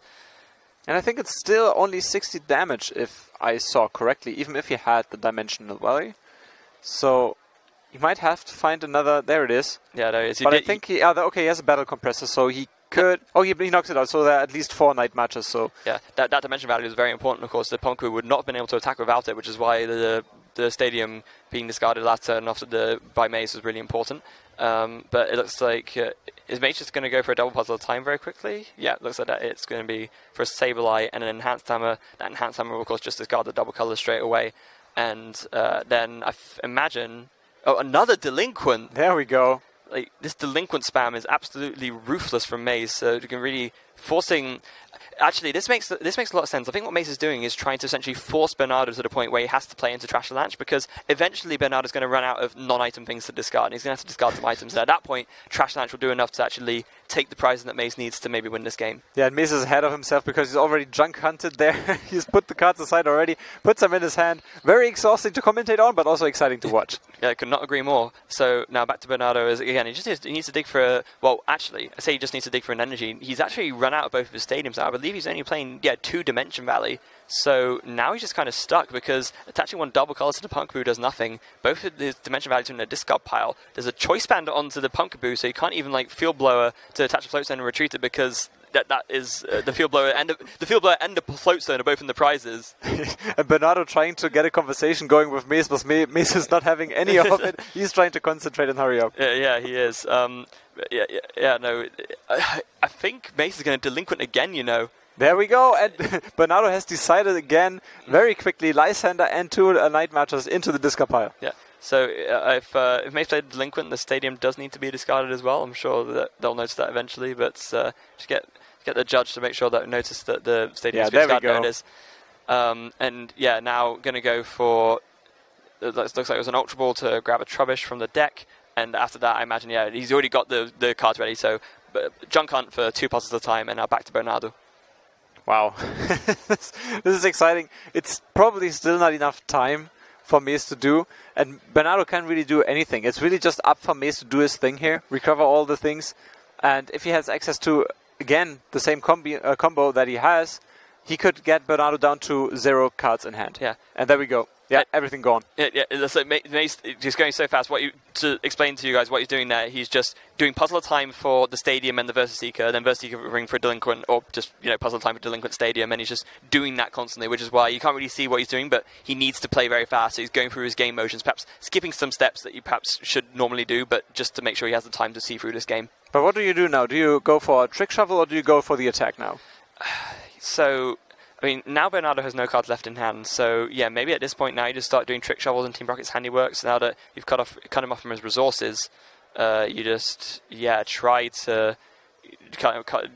And I think it's still only 60 damage, if I saw correctly, even if he had the Dimensional Valley. So he might have to find another. There it is. Yeah, there it is. But I think he has a Battle Compressor, so he could. Oh, he knocks it out. So there are at least 4 night matches. So yeah, that Dimension Value is very important. Of course, the Punku would not have been able to attack without it, which is why the Stadium being discarded last turn by Mees was really important. But it looks like is Mees just going to go for a double puzzle of time very quickly? Yeah, it looks like that it's going to be for a Sableye and an Enhanced Hammer. That Enhanced Hammer will, of course, just discard the double color straight away. And then I imagine... Oh, another Delinquent! There we go. Like, this Delinquent spam is absolutely ruthless from Mees, so you can really forcing... Actually, this makes a lot of sense. I think what Mees is doing is trying to essentially force Bernardo to the point where he has to play into Trash Avalanche, because eventually Bernardo's going to run out of non-item things to discard, and he's going to have to discard some items. And at that point, Trash Avalanche will do enough to actually take the prize that Mees needs to maybe win this game. Yeah, and Mees is ahead of himself because he's already junk hunted there. He's put the cards aside already, puts them in his hand. Very exhausting to commentate on, but also exciting to watch. Yeah, I could not agree more. So now back to Bernardo. Again, he needs to dig for well, actually, I say he just needs to dig for an energy. He's actually run out of both of his stadiums now. I believe he's only playing 2 Dimension Valley. So now he's just kind of stuck because attaching one double color to the Punkaboo does nothing. Both of his Dimension Valleys are in a discard pile. There's a Choice Band onto the Punkaboo, so you can't even Field Blower to attach a Float Stone and retreat it, because that is the Field Blower and the Float Stone are both in the prizes. And Bernardo trying to get a conversation going with Mees, but Mees is not having any of it. He's trying to concentrate and hurry up. Yeah, he is. No, I think Mees is going to Delinquent again, There we go, and Bernardo has decided again, very quickly, Lysander and 2 Night Matches into the discard pile. Yeah, so if Mees played Delinquent, the Stadium does need to be discarded as well. I'm sure that they'll notice that eventually, but just get the judge to make sure that notice that the Stadium is discarded. There it is. And yeah, now going to go for, it looks like it was an Ultra Ball to grab a Trubbish from the deck, and after that I imagine, he's already got the cards ready, so Junk Hunt for 2 puzzles at a time, and now back to Bernardo. Wow, this is exciting. It's probably still not enough time for Mees to do, and Bernardo can't really do anything. It's really just up for Mees to do his thing here, recover all the things, and if he has access to, again, the same combo that he has, he could get Bernardo down to 0 cards in hand. Yeah, and there we go. Yeah, everything gone. Yeah, it's like Mees just going so fast. To explain to you guys what he's doing there, he's just doing puzzle of time for the Stadium and the Versus Seeker, then Versus Seeker ring for Delinquent, or just puzzle of time for Delinquent Stadium, and he's just doing that constantly, which is why you can't really see what he's doing, but he needs to play very fast. So he's going through his game motions, perhaps skipping some steps that you perhaps should normally do, but just to make sure he has the time to see through this game. But what do you do now? Do you go for a Trick Shuffle or do you go for the attack now? So, I mean, now Bernardo has no cards left in hand, so yeah, maybe at this point now you just start doing Trick Shovels and Team Rocket's Handiworks. Now that you've cut him off from his resources, you just, try to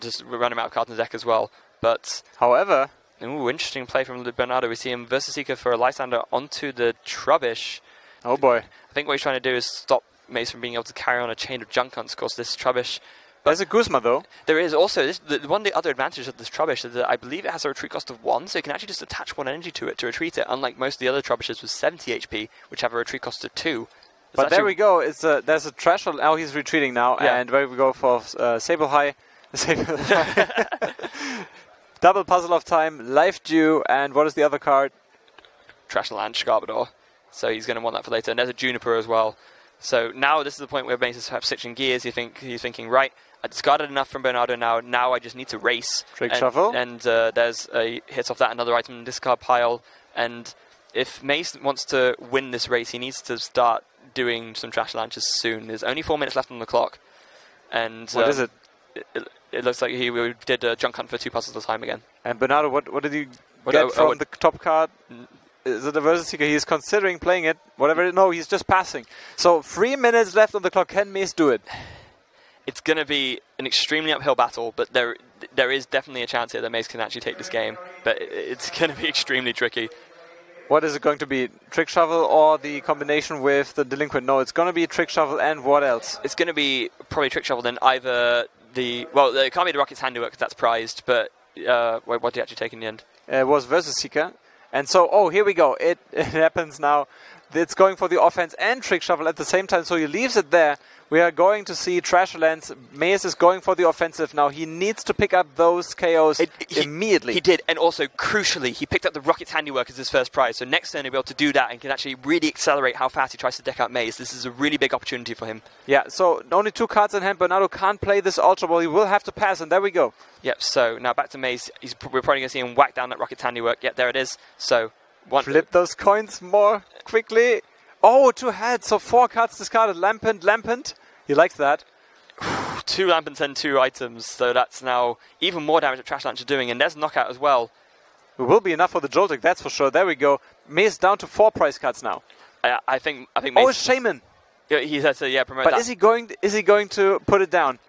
just run him out of cards in the deck as well. But however... Ooh, interesting play from Bernardo. We see him Versus Seeker for a Lysander onto the Trubbish. Oh boy. I think what he's trying to do is stop Mees from being able to carry on a chain of Junk Hunts. Of course, this Trubbish... There's a Guzma though. There is also one of the other advantages of this Trubbish is that I believe it has a retreat cost of 1, so you can actually just attach 1 energy to it to retreat it, unlike most of the other Trubbishes with 70 HP, which have a retreat cost of 2. But there we go. There's a threshold. Now he's retreating now, and where we go for Sableye. Double puzzle of time, Life Dew, and what is the other card? Trash Land Scarbador. So he's going to want that for later. And there's a Juniper as well. So now this is the point where Mees is perhaps switching gears. He's thinking, right, I discarded enough from Bernardo now. Now I just need to race. Trick Shuffle. And there's a hit off that, another item in the discard pile. And if Mees wants to win this race, he needs to start doing some Trash Launches soon. There's only 4 minutes left on the clock. And what is it? It looks like he did a Junk Hunt for 2 puzzles at a time again. And Bernardo, what did he get from the top card? Is it a Versus Seeker? He's considering playing it. Whatever. No, he's just passing. So 3 minutes left on the clock. Can Mees do it? It's going to be an extremely uphill battle, but there is definitely a chance here that Mees can actually take this game. But it's going to be extremely tricky. What is it going to be? Trick Shovel or the combination with the Delinquent? No, it's going to be Trick Shovel and what else? It's going to be probably Trick Shovel, then either well, it can't be the Rocket's Handiwork because that's prized, but what did he actually take in the end? It was Versus Seeker. And so, here we go. It happens now. it's going for the offense and Trick Shuffle at the same time, so he leaves it there. We are going to see Trashlands. Mees is going for the offensive now. He needs to pick up those KOs immediately. He did, and also, crucially, he picked up the Rocket's Handiwork as his first prize. So next turn he'll be able to do that and can actually really accelerate how fast he tries to deck out Mees. This is a really big opportunity for him. Yeah, so only 2 cards in hand. Bernardo can't play this Ultra Ball. He will have to pass, and there we go. Yep, so now back to Mees. We're probably going to see him whack down that Rocket's Handiwork. Yep, there it is. So flip those coins more quickly. Oh, 2 heads, so 4 cards discarded. Lampent. He likes that. 2 Lampents and 2 items, so that's now even more damage that Trashlands are doing, and there's Knockout as well. It will be enough for the Joltik, that's for sure. There we go. Mees down to 4 prize cards now. I think Mees... Oh, Shaman! He said to, promote but that. Is he going to put it down?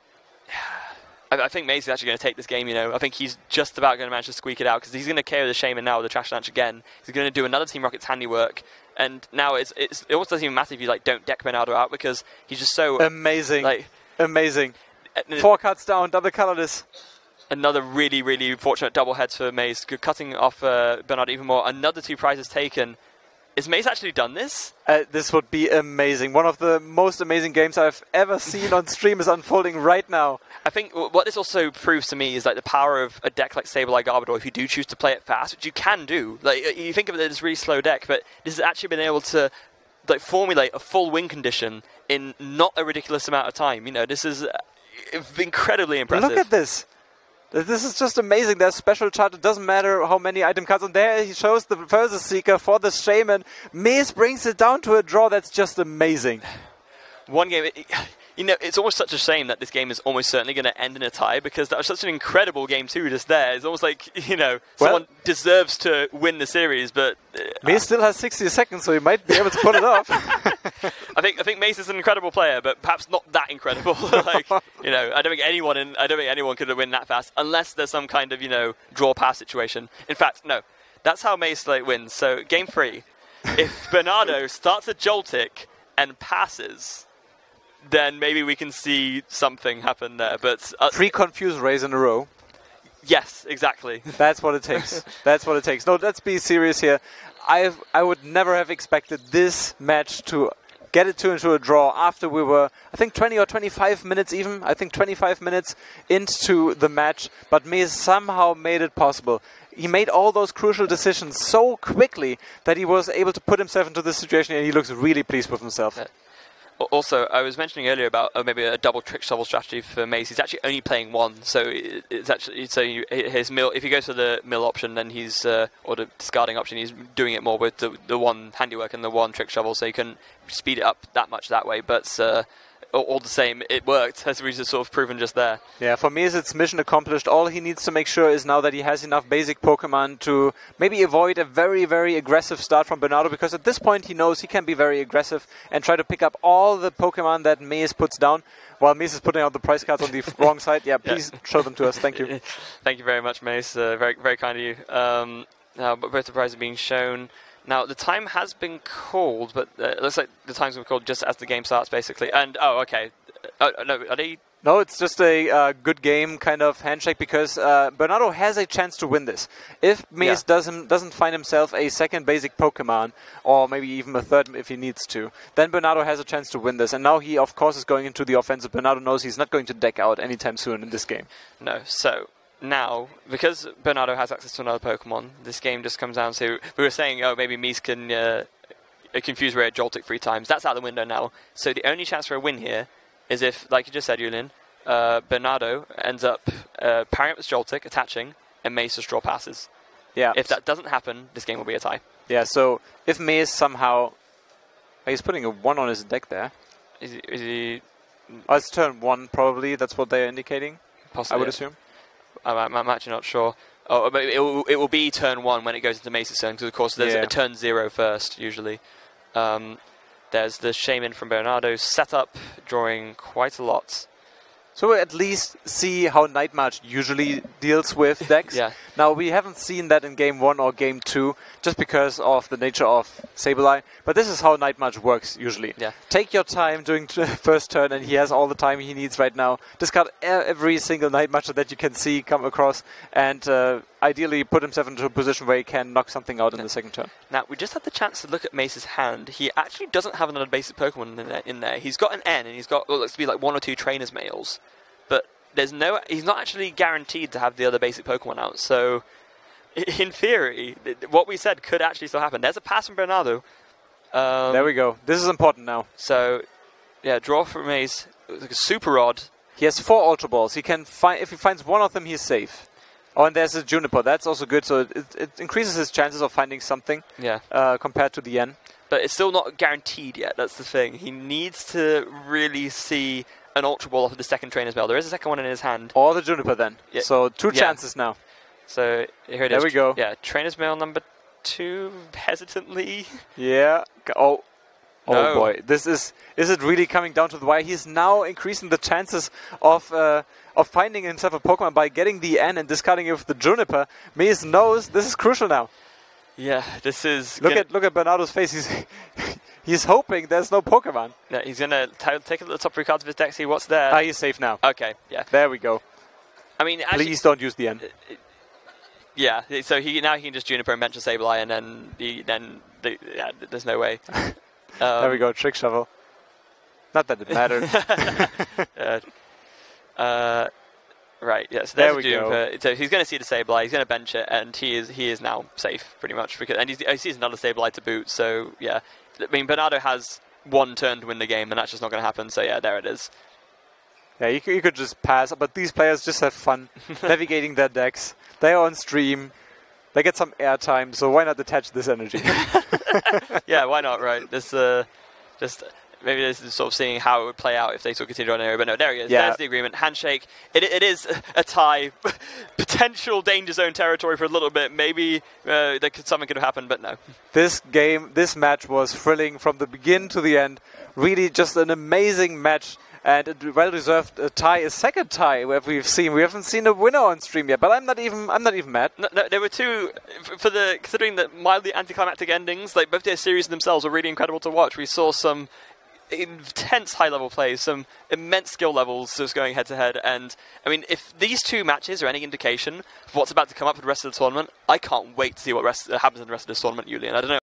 I think Mees is actually going to take this game, you know. I think he's just about going to manage to squeak it out, because he's going to KO the Shaman now with the Trashlands again. He's going to do another Team Rocket's Handiwork. And now it almost doesn't even matter if you don't deck Bernardo out, because he's just so amazing. Amazing. 4 cards down, double colorless. Another really, really fortunate double heads for Mees, cutting off Bernardo even more. Another 2 prizes taken. Is Mees actually done this? This would be amazing. One of the most amazing games I've ever seen on stream is unfolding right now. I think what this also proves to me is the power of a deck like Sableye Garbodor, if you do choose to play it fast, which you can do. You think of it as a really slow deck, but this has actually been able to formulate a full win condition in not a ridiculous amount of time. You know, this is incredibly impressive. Look at this. This is just amazing. There's special chart. It doesn't matter how many item cards. And there he shows the Versus Seeker for the Shaman. Mees brings it down to a draw. That's just amazing. One game... You know, it's almost such a shame that this game is almost certainly going to end in a tie, because that was such an incredible game too just there. It's almost like, you know, someone deserves to win the series, but... Mees still has 60 seconds, so he might be able to pull it off. I think Mees is an incredible player, but perhaps not that incredible. You know, I don't think anyone could have win that fast, unless there's some kind of, you know, draw pass situation. In fact, no. That's how Mees wins. So, game 3. If Bernardo starts a Joltik and passes... then maybe we can see something happen there. But 3 confused rays in a row. Yes, exactly. That's what it takes. That's what it takes. No, let's be serious here. I would never have expected this match to get it into a draw after we were, I think, 20 or 25 minutes even. I think 25 minutes into the match. But Mees somehow made it possible. He made all those crucial decisions so quickly that he was able to put himself into this situation, and he looks really pleased with himself. Also, I was mentioning earlier about maybe a double Trick Shovel strategy for Mees. He's actually only playing 1, so it's actually his mill. If he goes for the mill option, then he's or the discarding option, he's doing it more with the 1 Handiwork and the 1 Trick Shovel, so he can speed it up that much that way. But all the same, it worked, as we've sort of proven just there. Yeah, for Mees it's mission accomplished. All he needs to make sure is now that he has enough basic Pokemon to maybe avoid a very, very aggressive start from Bernardo, because at this point he knows he can be very aggressive and try to pick up all the Pokemon that Mees puts down, while Mees is putting out the price cards on the wrong side. Yeah, please show them to us. Thank you. Thank you very much, Mees. Very, very kind of you. Now, both the prizes are being shown. Now, the time has been called, but it looks like the time's been called just as the game starts, basically. And, okay. No, are they... No, it's just a good game kind of handshake, because Bernardo has a chance to win this. If Mees doesn't find himself a second basic Pokemon, or maybe even a third if he needs to, then Bernardo has a chance to win this. And now he, of course, is going into the offensive. Bernardo knows he's not going to deck out anytime soon in this game. No, so... Now, because Bernardo has access to another Pokemon, this game just comes down to... We were saying, we Mees can confuse Ray Joltik 3 times. That's out the window now. So the only chance for a win here is if, like you just said, Julian, Bernardo ends up parrying up with Joltik, attaching, and Mees just draw passes. Yeah. If that doesn't happen, this game will be a tie. Yeah, so if Mees somehow... He's putting a 1 on his deck there. Is he... Oh, it's turn 1, probably. That's what they're indicating. Possibly. I would assume. I'm actually not sure. Oh, but it will be turn 1 when it goes into Mees' turn, because of course there's a turn 0 first, usually. There's the Shaman from Bernardo set up, drawing quite a lot. So we at least see how Night March usually deals with decks. Yeah. Now, we haven't seen that in Game 1 or Game 2, just because of the nature of Sableye. But this is how Night March works, usually. Yeah. Take your time doing first turn, and he has all the time he needs right now. Discard every single Night Marcher that you can see come across, and ideally put himself into a position where he can knock something out in the second turn. Now, we just had the chance to look at Mees' hand. He actually doesn't have another basic Pokemon in there. He's got an N, and he's got what looks to be like 1 or 2 Trainer's Mails. But he's not actually guaranteed to have the other basic Pokemon out. So, in theory, what we said could actually still happen. There's a pass from Bernardo. There we go. This is important now. So, yeah, draw from Mees. Like a super odd. He has 4 Ultra Balls. He can find, if he finds one of them, he's safe. Oh, and there's a Juniper. That's also good. So it increases his chances of finding something. Yeah. Compared to the N. But it's still not guaranteed yet. That's the thing. He needs to really see an Ultra Ball off of the second Trainer's Mail. There is a second one in his hand. Or the Juniper then. Yeah. So 2 chances now. So here it is. There we go. Yeah, Trainer's Mail number 2, hesitantly. Yeah. Oh. Oh No. boy. This is it really coming down to the wire? He's now increasing the chances of finding himself a Pokemon by getting the N and discarding it with the Juniper. Mees knows this is crucial now. Yeah, this is... Look at Bernardo's face. He's hoping there's no Pokemon. Yeah, he's going to take a look at the top 3 cards of his deck, see what's there. He's safe now. Okay, yeah. There we go. I mean, actually, please don't use the N. Yeah, so now he can just Juniper and Mention Sableye, and then there's no way. There we go, Trick Shovel. Not that it mattered. Right, yeah, so there there's we Juniper. go. So he's going to see the Sableye, he's going to bench it, and he is now safe, pretty much. And he sees another Sableye to boot, so yeah. I mean, Bernardo has 1 turn to win the game, and that's just not going to happen, so yeah, there it is. Yeah, you could just pass, but these players just have fun navigating their decks. They are on stream. They get some airtime, so why not attach this energy? Yeah, why not, right? This just maybe this is sort of seeing how it would play out if they sort of continue on area. But no, there he is. Yeah. There's the agreement. Handshake. It is a tie. Potential danger zone territory for a little bit. Maybe something could have happened, but no. This match was thrilling from the beginning to the end. Really just an amazing match. And a well-deserved tie, a second tie we haven't seen a winner on stream yet, but I'm not even mad. No, there were 2 considering the mildly anticlimactic endings. Like both their series themselves were really incredible to watch. We saw some intense high-level plays, some immense skill levels just going head-to-head. And I mean, if these 2 matches are any indication of what's about to come up for the rest of the tournament, I can't wait to see what happens in the rest of this tournament, Julian. I don't know.